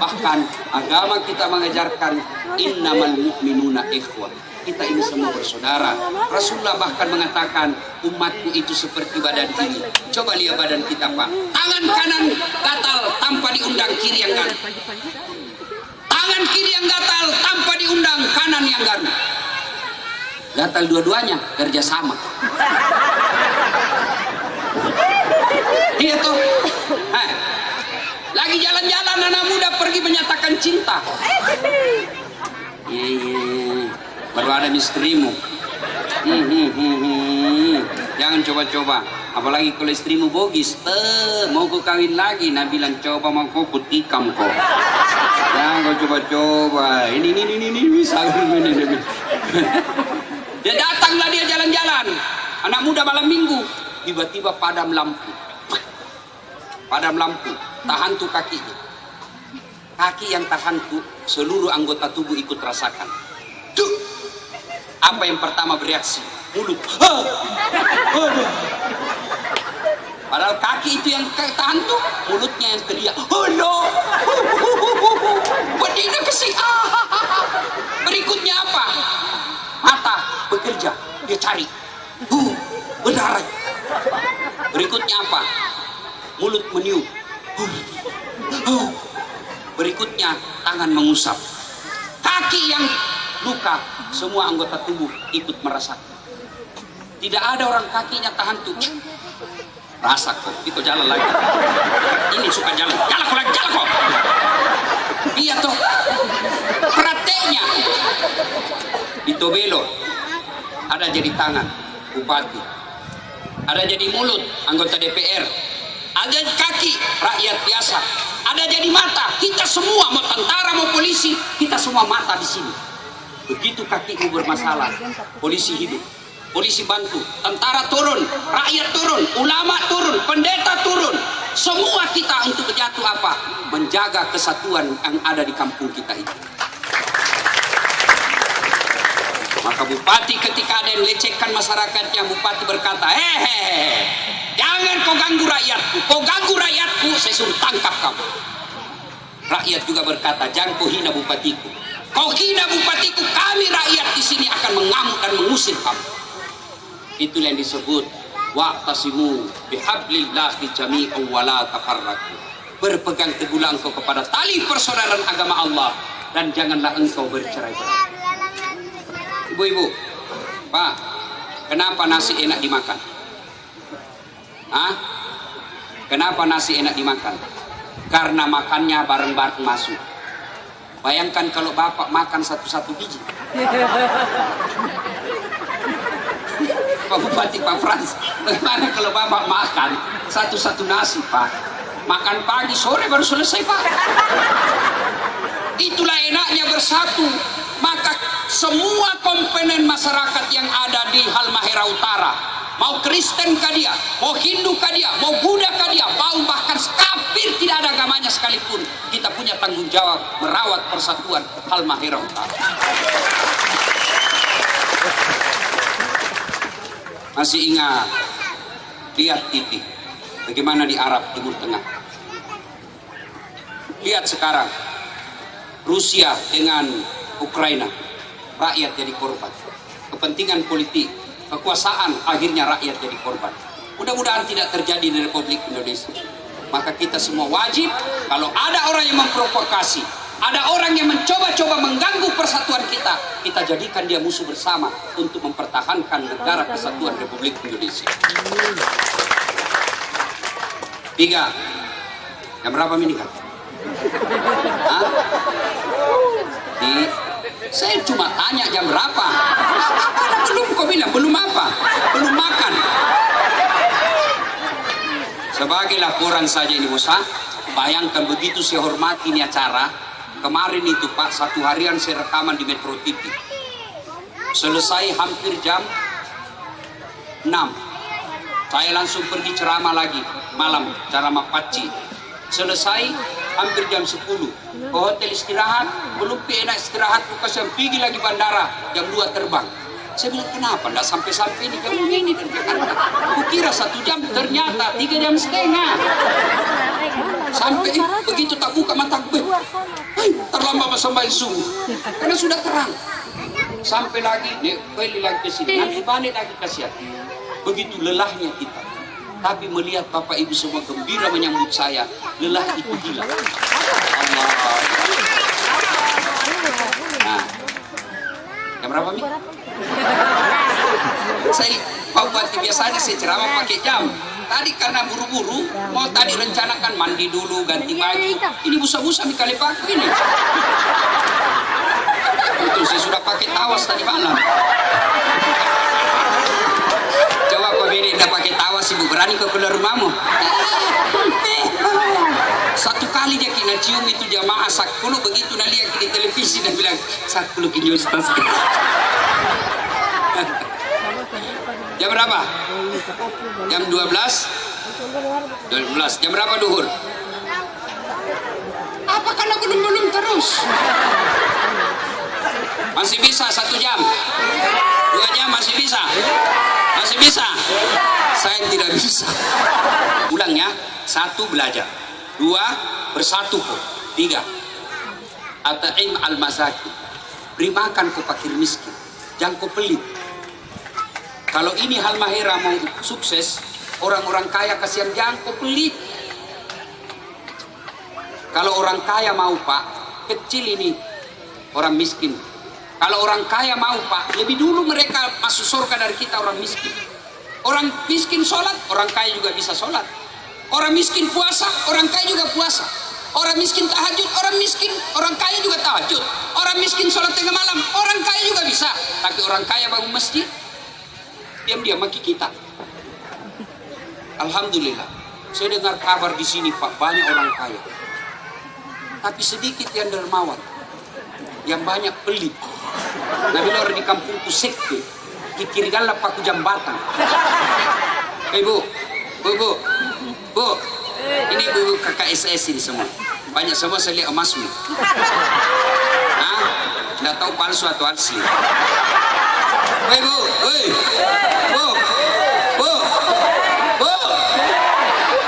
[SPEAKER 1] Bahkan agama kita mengajarkan innamal mu'minuna ikhwah. Kita ini semua bersaudara. Rasulullah bahkan mengatakan umatku itu seperti badan ini. Coba lihat badan kita, Pak. Tangan kanan gatal tanpa diundang kiri yang gatal. Tangan kiri yang gatal tanpa diundang kanan yang garuk. Gatal dua-duanya kerja sama. Iya toh. Lagi jalan-jalan anak muda pergi menyatakan cinta. Baru ada istrimu. Jangan coba-coba. Apalagi kalau istrimu bogis, mau kau kawin lagi. Nah bilang coba mau kau kutikam kau. Jangan kau coba-coba. Ini bisa. Dia datanglah dia jalan-jalan. Anak muda malam minggu. Tiba-tiba padam lampu. Padam lampu. Tahan tuh kakinya. Kaki yang tahan tuh seluruh anggota tubuh ikut rasakan. Duh. Apa yang pertama bereaksi? Mulut. Padahal kaki itu yang tahan tuh, mulutnya yang teriak. Oh no. Bedina kesih. Berikutnya apa? Mata bekerja, dia cari. Berdarah. Berikutnya apa? Mulut meniup. Berikutnya tangan mengusap. Kaki yang luka, semua anggota tubuh ikut merasakan. Tidak ada orang kakinya tahan tuh. Rasa kok, itu jalan lagi. Ini suka jalan kok. Iya toh. Prakteknya. Di Tobelo ada jadi tangan bupati. Ada jadi mulut anggota DPR. Ada kaki rakyat biasa. Ada jadi mata. Kita semua mau tentara mau polisi, kita semua mata di sini. Begitu kakiku bermasalah, polisi hidup, polisi bantu, tentara turun, rakyat turun, ulama turun, pendeta turun. Semua kita untuk berjatuh apa? Menjaga kesatuan yang ada di kampung kita itu. Maka bupati ketika ada yang lecehkan masyarakatnya, bupati berkata, jangan kau ganggu rakyatku, kau ganggu rakyatku, saya suruh tangkap kamu. Rakyat juga berkata, jangan kau hina bupatiku. Kau hina bupatiku, kami rakyat di sini akan mengamuk dan mengusir kamu. Itulah yang disebut wa'tasimu bihablillahi jami'an wa la tafarraqu. Berpegang teguhlah engkau kepada tali persaudaraan agama Allah dan janganlah engkau bercerai-berai. Ibu-ibu, Pak, kenapa nasi enak dimakan? Kenapa nasi enak dimakan? Karena makannya bareng-bareng masuk. Bayangkan kalau bapak makan satu-satu biji. Pak Bupati, Pak Frans, bagaimana kalau bapak makan satu-satu nasi, Pak? Makan pagi, sore baru selesai, Pak. Itulah enaknya bersatu. Maka semua komponen masyarakat yang ada di Halmahera Utara, mau Kristen kah dia, mau Hindu kah dia, mau Buddha kah dia, mau bahkan kafir tidak ada agamanya sekalipun, kita punya tanggung jawab merawat persatuan Halmahera Utara. Masih ingat, lihat TV, bagaimana di Arab Timur Tengah. Lihat sekarang, Rusia dengan Ukraina, rakyat jadi korban. Kepentingan politik, kekuasaan, akhirnya rakyat jadi korban. Mudah-mudahan tidak terjadi di Republik Indonesia. Maka kita semua wajib, kalau ada orang yang memprovokasi, ada orang yang mencoba-coba mengganggu persatuan kita, kita jadikan dia musuh bersama untuk mempertahankan negara kesatuan Republik Indonesia. 3. Jam berapa menikah? Hah? Saya cuma tanya jam berapa. Belum, kau bilang belum apa? Belum makan. Sebagai laporan saja ini bos. Bayangkan begitu saya hormati ini acara. Kemarin itu Pak, 1 harian saya rekaman di Metro TV. Selesai hampir jam 6. Saya langsung pergi ceramah lagi malam, ceramah Paci. Selesai hampir jam 10 ke hotel istirahat, belum enak istirahat, kasih pergi lagi bandara jam 2 terbang. Saya bilang kenapa enggak sampai-sampai ini jam ini dari Jakarta. Kukira 1 jam, ternyata 3 jam setengah. Sampai begitu tak buka mata gue, terlambat sampai subuh karena sudah terang. Sampai lagi balik lagi ke sini, nanti balik lagi kasihan. Begitu lelahnya kita, tapi melihat Bapak Ibu semua gembira menyambut saya, lelah itu hilang. Allah. Nah, jam berapa Mi? Saya Pak Bupati biasanya saya ceramah pakai jam. Tadi karena buru-buru, mau tadi rencanakan mandi dulu, ganti baju. Ini busa-busa di kali paku ini. Itu saya sudah pakai tawas tadi malam. Coba Pak Beni tidak pakai tawas, ibu berani kau keluar rumahmu. 1 kali dia kena cium itu jamaah sakulu, begitu nak lihat di televisi dan bilang sakulu kini ustaz. Jam berapa? Jam 12? 12. Jam berapa duhur? Apa karena belum terus? Masih bisa 1 jam? 2 jam masih bisa? Masih bisa? Saya tidak bisa. Ulang ya. 1 belajar. 2 bersatu kok. 3 at'im al-masakin. Beri makan ke fakir miskin. Jangan kau pelit. Kalau ini Halmahera mau sukses, orang-orang kaya kasihan, jangan kau pelit. Kalau orang kaya mau Pak, kecil ini orang miskin. Kalau orang kaya mau Pak, lebih dulu mereka masuk surga dari kita orang miskin. Orang miskin sholat, orang kaya juga bisa sholat. Orang miskin puasa, orang kaya juga puasa. Orang miskin tahajud, orang kaya juga tahajud. Orang miskin sholat tengah malam, orang kaya juga bisa. Tapi orang kaya bangun masjid, diam-diam maki kita. Alhamdulillah, saya dengar kabar di sini Pak, banyak orang kaya, tapi sedikit yang dermawan, yang banyak pelit. Nabi orang di kampungku sekte, kikirigalah paku jambatan. Bu, ini ibu KKSS ini semua, banyak semua saya lihat emasmu. Nggak tahu palsu atau asli. Bu.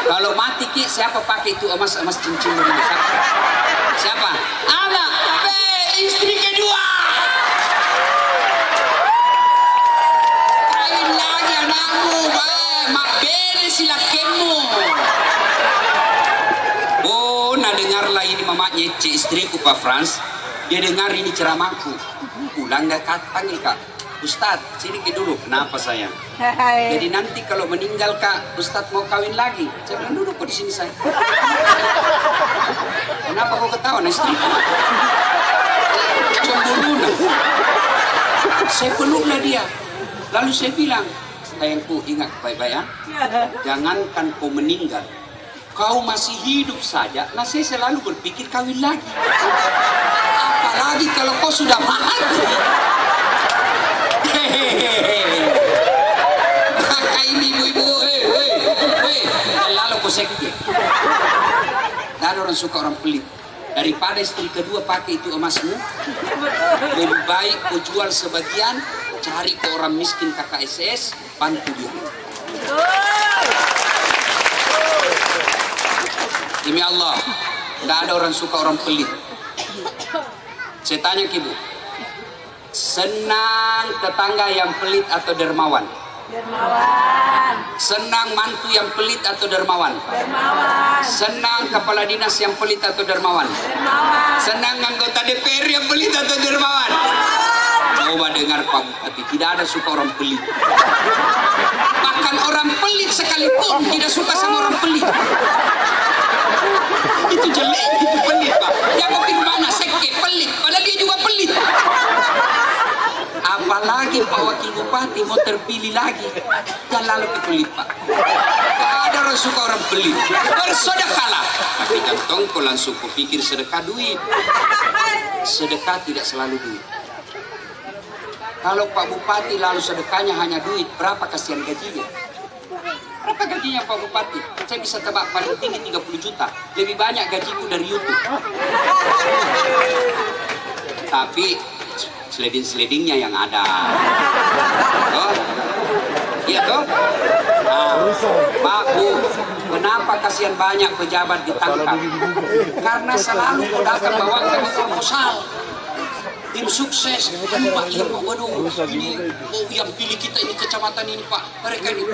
[SPEAKER 1] Kalau mati Ki, siapa pakai itu emas cincin rumah? Siapa? Anak, istri kedua. Kawin lagi anakmu, mak beres silakemu. Oh, nah dengarlah ini mamanya istriku Pak Frans. Dia dengar ini ceramahku. Pulang nggak panggil Kak. Ustadz, sini ke dulu. Kenapa sayang? Jadi nanti kalau meninggal Kak, Ustadz mau kawin lagi. Saya bilang duduk kok di sini saya. Kenapa kau ketawa istri? Cemburu. Saya peluklah dia. Lalu saya bilang, sayangku ingat baik-baik ya. Jangankan kau meninggal, kau masih hidup saja. Nah saya selalu berpikir kawin lagi. Apalagi kalau kau sudah mati. Maka ini ibu-ibu, lalu koseknya. Tidak ada orang suka orang pelit. Daripada istri kedua pakai itu emasmu, lebih baik kau jual sebagian, cari ke orang miskin KKSS, bantu dia. Demi Allah, tidak ada orang suka orang pelit. Saya tanya ke ibu, senang tetangga yang pelit atau dermawan?
[SPEAKER 2] Dermawan.
[SPEAKER 1] Senang mantu yang pelit atau dermawan?
[SPEAKER 2] Dermawan.
[SPEAKER 1] Senang kepala dinas yang pelit atau dermawan?
[SPEAKER 2] Dermawan.
[SPEAKER 1] Senang anggota DPR yang pelit atau dermawan? Coba dengar Pak Bupati, tidak ada suka orang pelit. Bahkan orang pelit sekalipun tidak suka sama orang pelit. Itu jelek, itu pelit Pak. Yang kopi mana? Seke, pelit. Padahal dia juga pelit. Apalagi Pak Wakil Bupati mau terpilih lagi, dan lalu pelit Pak. Tidak ada orang suka orang pelit. Bersedekahlah. Tapi jangan kau langsung kupikir sedekah duit. Sedekah tidak selalu duit. Kalau Pak Bupati lalu sedekahnya hanya duit, berapa kasihan gajinya? Berapa gajinya Pak Bupati? Saya bisa tebak paling tinggi 30 juta. Lebih banyak gajiku dari YouTube. Tapi seleding-seledingnya yang ada. Oh, iya toh? Nah, Pak Bu, kenapa kasihan banyak pejabat ditangkap? Karena selalu kau datang bawa ke proposal. Tim sukses, Pak, iya Pak, waduh, ini, oh yang pilih kita ini kecamatan ini Pak, mereka ini.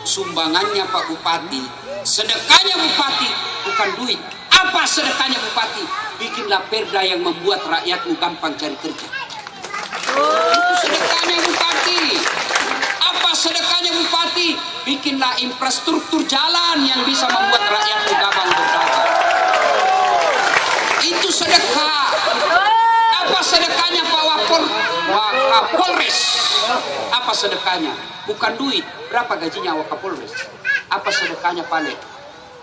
[SPEAKER 1] Sumbangannya Pak Bupati, sedekahnya Bupati, bukan duit. Apa sedekahnya Bupati? Bikinlah perda yang membuat rakyatmu gampang cari kerja. Itu sedekahnya Bupati. Apa sedekahnya Bupati? Bikinlah infrastruktur jalan yang bisa membuat rakyatmu gampang berdagang. Itu sedekah. Apa sedekahnya Pak Wakapolres? Apa sedekahnya? Bukan duit. Berapa gajinya Wakapolres? Apa sedekahnya Pak?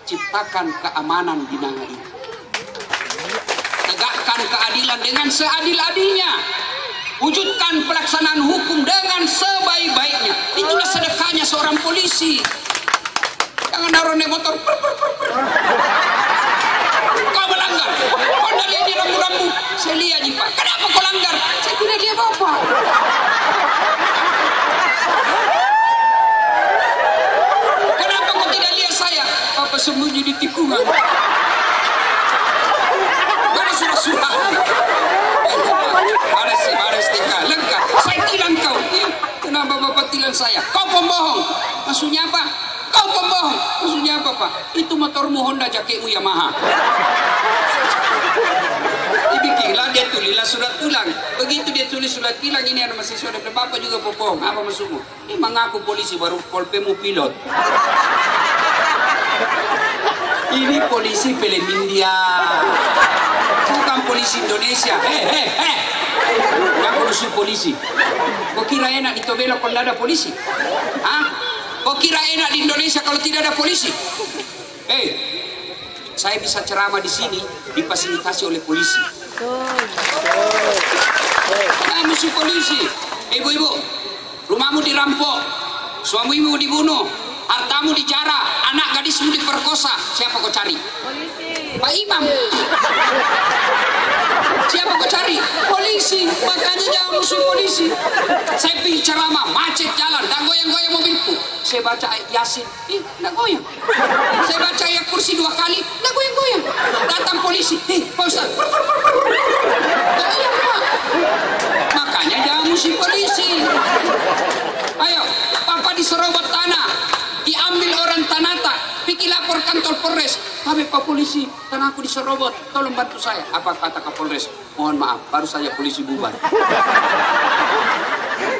[SPEAKER 1] Ciptakan keamanan di negara ini. Tegakkan keadilan dengan seadil-adilnya. Wujudkan pelaksanaan hukum dengan sebaik-baiknya. Itulah sedekahnya seorang polisi. Jangan naruh naik motor. Kau melanggar. Kau lihat di rambu-rambu. Saya lihat nih Pak. Kenapa kau langgar? Saya tidak lihat apa-apa. Kenapa kau tidak lihat saya? Apa sembunyi di tikungan? Mana surat-surat? Baris TK. Lengkap. Saya tilang kau. Kenapa Bapak tilang saya? Kau pembohong. Maksudnya apa? Kau pembohong. Maksudnya apa Pak? Itu motormu Honda, jaketmu Yamaha. Dibikinlah, dia tulislah surat tulang. Begitu dia tulis surat tilang, ini ada mahasiswa dari Bapak juga pembohong. Apa maksudmu? Ini mengaku polisi baru polpemu pilot. Ini polisi film India. Bukan polisi Indonesia. Yang polisi polisi. Kau kira enak di Tobelo kalau tidak ada polisi? Hah? Kau kira enak di Indonesia kalau tidak ada polisi? Saya bisa ceramah di sini difasilitasi oleh polisi. Mesti polisi. Ibu-ibu, rumahmu dirampok, suamimu dibunuh, hartamu dijarah, anak gadismu diperkosa. Siapa kau cari? Polisi. Pak Imam. Siapa kau cari? Polisi. Makanya jangan musuh polisi. Saya pergi ceramah, macet jalan, dan goyang-goyang mobilku. Saya baca ayat Yasin, tidak goyang. Saya baca ayat Kursi 2 kali, tidak goyang-goyang. Datang polisi, Pak Ustaz, goyang Pak. Makanya jangan musuh polisi. Ayo, Papa diserobot tanah, diambil orang Tanata, pergi lapor kantor Polres. Kami Pak Polisi, tanahku diserobot, tolong bantu saya. Apa kata Kapolres? Mohon maaf, baru saja polisi bubar.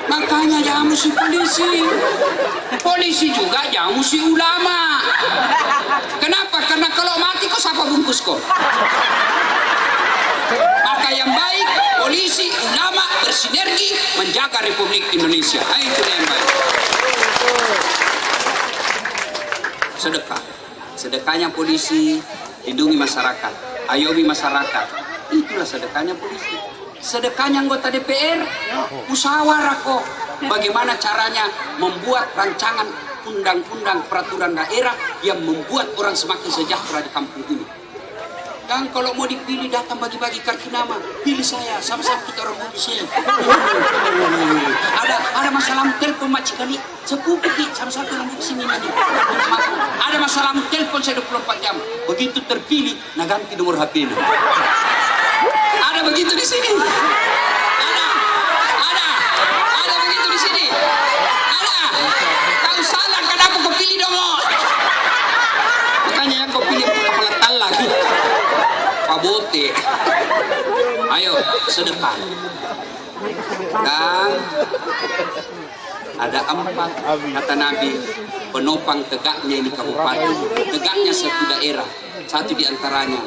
[SPEAKER 1] Makanya jangan musuh polisi. Polisi juga jangan musuh ulama. Kenapa? Karena kalau mati kok siapa bungkus kok? Maka yang baik, polisi, ulama bersinergi menjaga Republik Indonesia. Itu yang baik. Sedekah. Sedekahnya polisi, lindungi masyarakat, ayomi masyarakat. Itulah sedekahnya polisi. Sedekahnya anggota DPR, musyawarah kok. Bagaimana caranya membuat rancangan undang-undang peraturan daerah yang membuat orang semakin sejahtera di kampung ini. Dan kalau mau dipilih datang bagi-bagi kartu nama, pilih saya, sama-sama kita orang Indonesia. Ada masalah telepon macam kali, sepupu sama-sama orang di sini nanti. Ada masalah telepon saya 24 jam. Begitu terpilih, nah ganti nomor HP. Ada begitu di sini. Ada begitu di sini. Ada. Ayo sedekah. Dan ada 4 kata Nabi penopang tegaknya ini kabupaten, tegaknya satu daerah. Satu di antaranya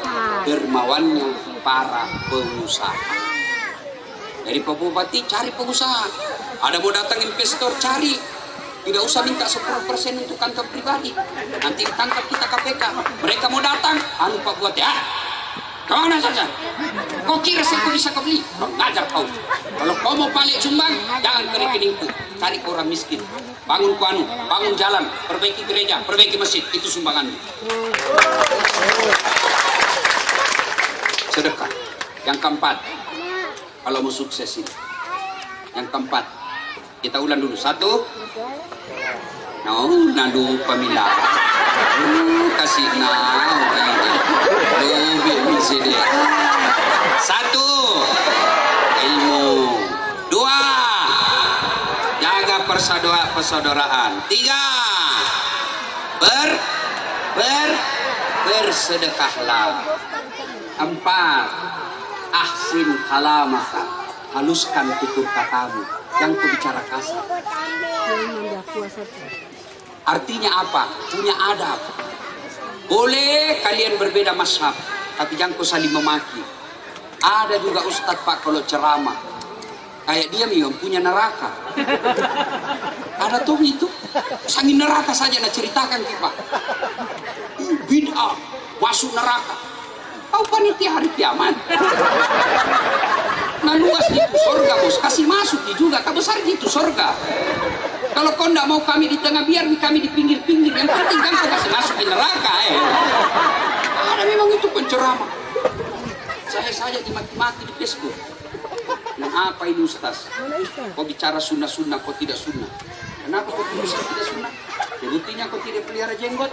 [SPEAKER 1] dermawannya para pengusaha. Dari Pak Bupati cari pengusaha. Ada mau datang investor cari. Tidak usah minta 10% untuk kantor pribadi. Nanti ditangkap kita KPK. Mereka mau datang, anu Pak Bupati, kemana saja? Kau kira saya bisa kau beli? Ngajar kau. Kalau kau mau balik sumbang, jangan ke rekeningku. Cari orang miskin. Bangun kuanu, bangun jalan, perbaiki gereja, perbaiki masjid. Itu sumbanganmu. Sedekah. Yang keempat, kalau mau sukses ini. Yang keempat, kita ulang dulu. 1. Nadu pamila. Kasih lebih sini. 1. Ilmu. 2. Jaga persaudaraan. 3. Bersedekahlah. 4. Ahsin kalamaka. Haluskan tutur katamu. Yang kau bicara kasar. Artinya apa? Punya adab. Boleh kalian berbeda mazhab, tapi jangan kau saling memaki. Ada juga ustadz Pak kalau ceramah, kayak dia memang punya neraka. Ada tuh itu, sangin neraka saja nak ceritakan kita. Bid'ah, masuk neraka. Kau panitia hari kiamat. Nah luas itu surga bos, kasih masuk juga, kau besar gitu surga. Kalau kau tidak mau kami di tengah, biar kami di pinggir-pinggir. Yang penting kan kau kasih masuk di neraka. Ada memang itu penceramah. Saya saja dimaki-maki di Facebook. Nah apa ini Ustaz? Kau bicara sunnah-sunnah, kau tidak sunnah. Kenapa kau tidak sunnah? Ya, buktinya kau tidak pelihara jenggot.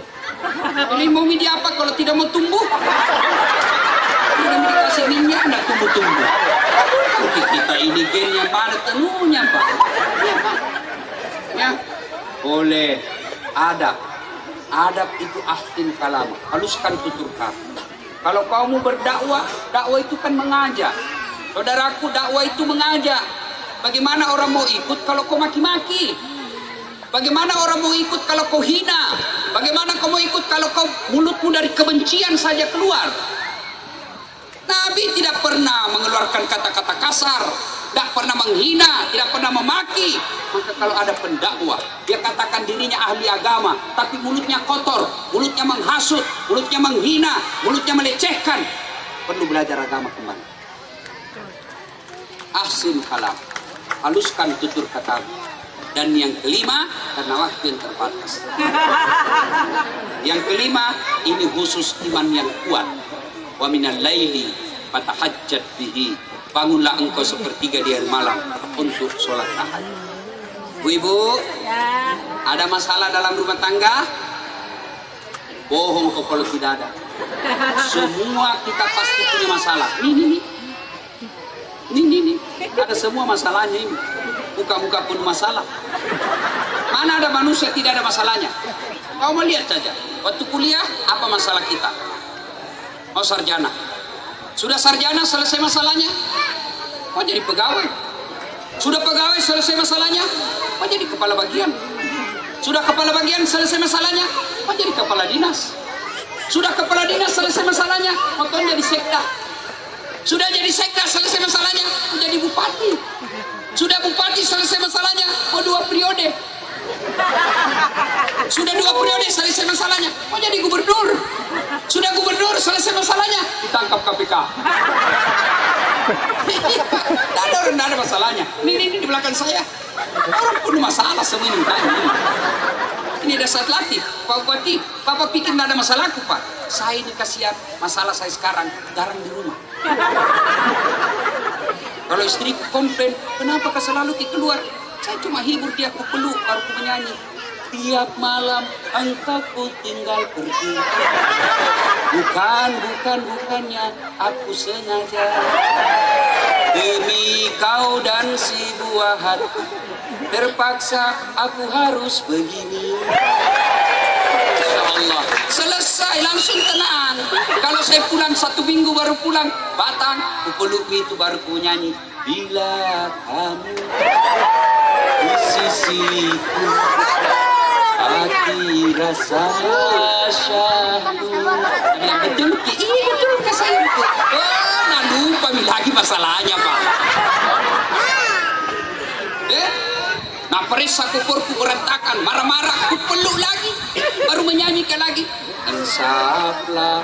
[SPEAKER 1] Ini mau midi apa kalau tidak mau tumbuh? Tidak mau dikasih minyak, tidak tumbuh-tumbuh. Kita ini gen yang mana tenunya Pak? Ya, boleh. Adab itu ahsin kalam, haluskan tutur kata. Kalau kamu berdakwah, dakwah itu kan mengajak. Saudaraku, dakwah itu mengajak. Bagaimana orang mau ikut kalau kau maki-maki? Bagaimana orang mau ikut kalau kau hina? Bagaimana kau mau ikut kalau kau mulutmu dari kebencian saja keluar? Nabi tidak pernah mengeluarkan kata-kata kasar, tidak pernah menghina, tidak pernah memaki. Maka kalau ada pendakwah, dia katakan dirinya ahli agama, tapi mulutnya kotor, mulutnya menghasut, mulutnya menghina, mulutnya melecehkan, perlu belajar agama kembali. Ahsin kalam, haluskan tutur kata. Dan yang kelima, karena waktu yang terbatas. Yang kelima, ini khusus iman yang kuat. Wa minal laili fatahajjat bihi. Bangunlah engkau sepertiga di hari malam untuk sholat tahajud. Bu-ibu,
[SPEAKER 2] Ya.
[SPEAKER 1] ada masalah dalam rumah tangga? Bohong kau kalau tidak ada. Semua kita pasti punya masalah. Nih. Ada semua masalahnya ini. Muka-muka pun masalah. Mana ada manusia tidak ada masalahnya? Kau mau lihat saja. Waktu kuliah, apa masalah kita? Oh sarjana. Sudah sarjana selesai masalahnya? Oh jadi pegawai. Sudah pegawai selesai masalahnya? Oh jadi kepala bagian. Sudah kepala bagian selesai masalahnya? Oh jadi kepala dinas. Sudah kepala dinas selesai masalahnya? Oh jadi sekda. Sudah jadi sekda selesai masalahnya? Oh jadi bupati. Sudah bupati selesai masalahnya? Oh 2 periode. Sudah 2 periode selesai masalahnya? Oh jadi gubernur. Sudah gubernur selesai masalahnya? Ditangkap KPK. Tidak ada masalahnya. Ini di belakang saya. Orang penuh masalah semua ini. Ini ada saat latih. Pak Bupati, Bapak pikir tidak ada masalahku Pak. Saya ini kasihan, masalah saya sekarang jarang di rumah. Kalau istriku komplain, kenapa kau selalu keluar? Saya cuma hibur dia, aku peluk, baru aku menyanyi. Tiap malam engkau ku tinggal pergi. Bukannya aku sengaja. Demi kau dan si buah hati, terpaksa aku harus begini. Allah. Selesai langsung tenang. Kalau saya pulang 1 minggu baru pulang Batang, ku peluk itu baru ku nyanyi. Bila kamu di sisiku, hati rasa syahdu. Dia betul ke? Iya betul ke sayangku. Oh, nah lupa lagi masalahnya Pak. Nah perisa kukurku berantakan, marah-marah ku peluk lagi, baru menyanyikan lagi. Ensaplah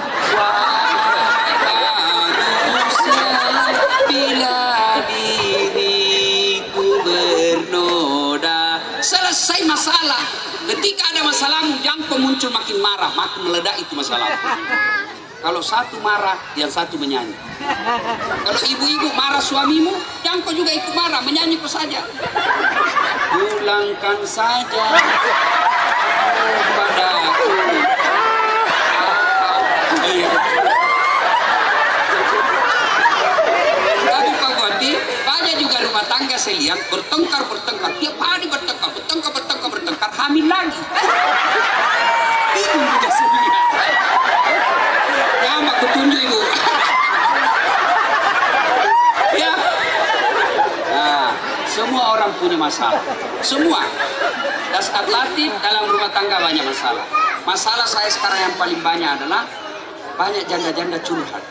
[SPEAKER 1] manusia bila diriku bernoda. Selesai masalah. Ketika ada masalahmu, jangkau muncul makin marah, makin meledak itu masalah. Kalau satu marah, yang satu menyanyi. Kalau ibu-ibu marah suamimu, jangkau juga ikut marah, menyanyi saja. Pulangkan saja padaku. Tapi Pak Bupati, banyak juga rumah tangga saya lihat bertengkar. Tiap hari bertengkar, hamil lagi. Bingung juga saya lihat. Ya, aku tunjuk ibu. Ya. Nah, semua orang punya masalah. Semua. Dasar latih dalam rumah tangga banyak masalah. Masalah saya sekarang yang paling banyak adalah banyak janda-janda curhat.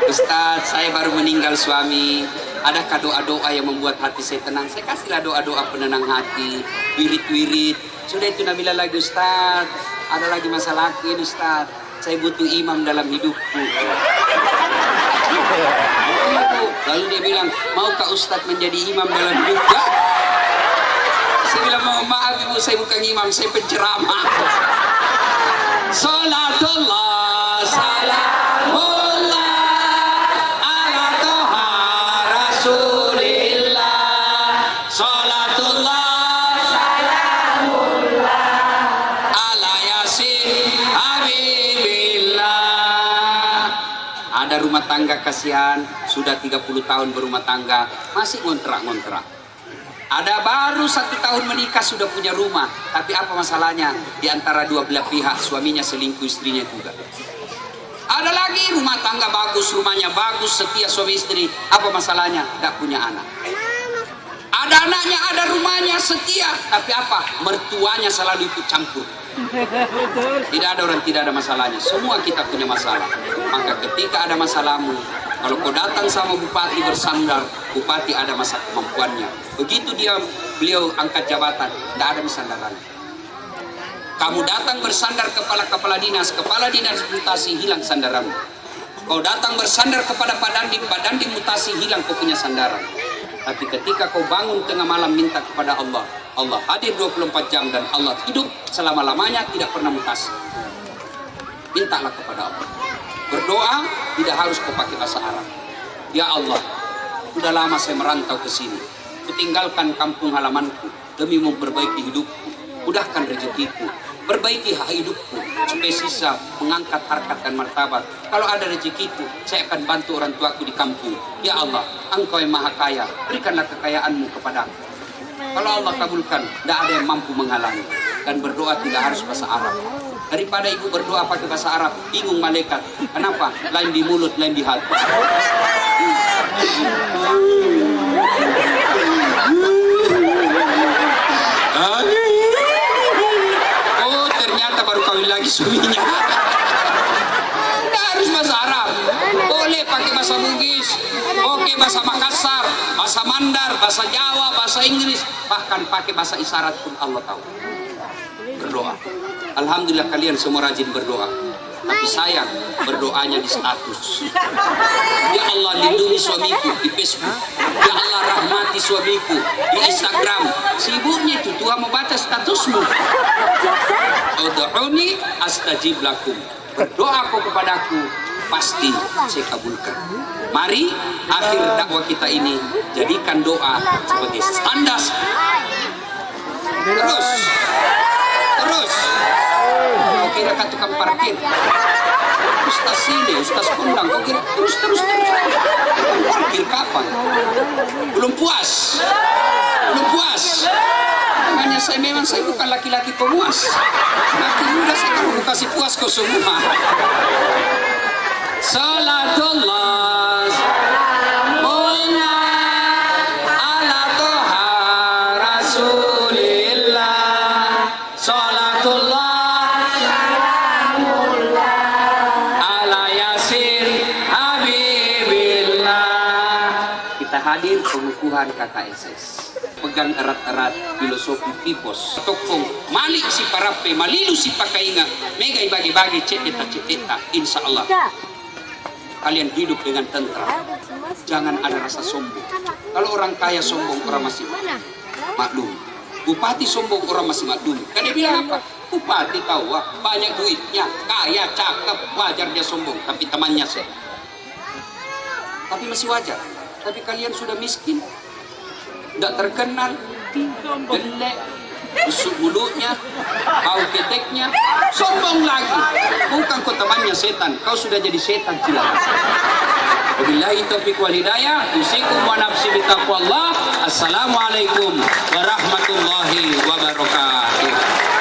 [SPEAKER 1] Ustaz, saya baru meninggal suami. Adakah doa-doa yang membuat hati saya tenang? Saya kasihlah doa-doa penenang hati, wirid-wirid. Sudah itu Nabila lagi, Ustaz. Ada lagi masalah ini, Ustaz. Saya butuh imam dalam hidupku. Lalu dia bilang, maukah Ustaz menjadi imam dalam hidupku? Saya bilang, maaf ibu, saya bukan imam, saya penceramah. Salatullah, salamullah ala toha rasulillah. Salatullah, salamullah ala yasin habibillah. Ada rumah tangga kasihan, sudah 30 tahun berumah tangga, masih ngontrak-ngontrak. Ada baru 1 tahun menikah sudah punya rumah, tapi apa masalahnya? Di antara dua belah pihak, suaminya selingkuh, istrinya juga. Ada lagi rumah tangga bagus, rumahnya bagus, setia suami istri, apa masalahnya? Tidak punya anak. Ada anaknya, ada rumahnya, setia, tapi apa? Mertuanya selalu ikut campur. Tidak ada orang tidak ada masalahnya, semua kita punya masalah. Maka ketika ada masalahmu, kalau kau datang sama bupati bersandar, bupati ada masa kemampuannya. Begitu beliau angkat jabatan, tidak ada sandarannya. Kamu datang bersandar kepala dinas mutasi, hilang sandaranmu. Kau datang bersandar kepada Pak Dandim mutasi, hilang kau punya sandaran. Tapi ketika kau bangun tengah malam minta kepada Allah, Allah hadir 24 jam dan Allah hidup selama-lamanya, tidak pernah mutasi. Mintalah kepada Allah. Berdoa tidak harus kau pakai bahasa Arab. Ya Allah, sudah lama saya merantau ke sini. Kutinggalkan kampung halamanku demi memperbaiki hidupku. Mudahkan rezekiku, perbaiki hak hidupku supaya sisa mengangkat harkat dan martabat. Kalau ada rezekiku, saya akan bantu orang tuaku di kampung. Ya Allah, Engkau yang maha kaya, berikanlah kekayaanmu kepadaku. Kalau Allah kabulkan, tidak ada yang mampu menghalangi. Dan berdoa tidak harus bahasa Arab. Daripada ibu berdoa pakai bahasa Arab, bingung malaikat. Kenapa? Lain di mulut, lain di hati. Oh, ternyata baru kawin lagi suaminya. Tidak harus bahasa Arab. Boleh pakai bahasa Bugis, oke bahasa Makassar, bahasa Mandar, bahasa Jawa, bahasa Inggris, bahkan pakai bahasa isyarat pun Allah tahu. Berdoa. Alhamdulillah kalian semua rajin berdoa. Tapi sayang, berdoanya di status. Ya Allah, lindungi suamiku di Facebook. Ya Allah, rahmati suamiku di Instagram. Sibuknya itu Tuhan mau baca statusmu. Ud'uni astajib lakum. Berdoa kau kepadaku, pasti saya kabulkan. Mari akhir dakwah kita ini jadikan doa sebagai standar. Terus kau kira kan tukang parkir, ustaz sini, ustaz kondang, kau kira terus parkir kapan? Belum puas. Makanya saya Tapi memang saya bukan laki-laki pemuas. Laki muda saya kan mau kasih puas kau semua. Salatullah ala toha rasulillah. Salatullah ala yasin habibillah. Kita hadir pengukuhan KKSS. Pegang erat-erat filosofi Pipos. Tokong malik si parape, malilu si pakainga, mega bagi-bagi ceteta, insya Allah kalian hidup dengan tentram. Jangan ada rasa sombong. Kalau orang kaya sombong, orang masih maklum. Bupati sombong, orang masih maklum. Kan dia bilang apa? Bupati tahu banyak duitnya, kaya, cakep, wajar dia sombong. Tapi temannya saya. Tapi masih wajar. Tapi kalian sudah miskin, tidak terkenal, jelek, busuk mulutnya, bau keteknya, sombong lagi. Bukan kau temannya setan, kau sudah jadi setan cilaka. Wabillahi taufiq wal hidayah. Usikum wa nafsi bitaqwallah. Assalamualaikum warahmatullahi wabarakatuh.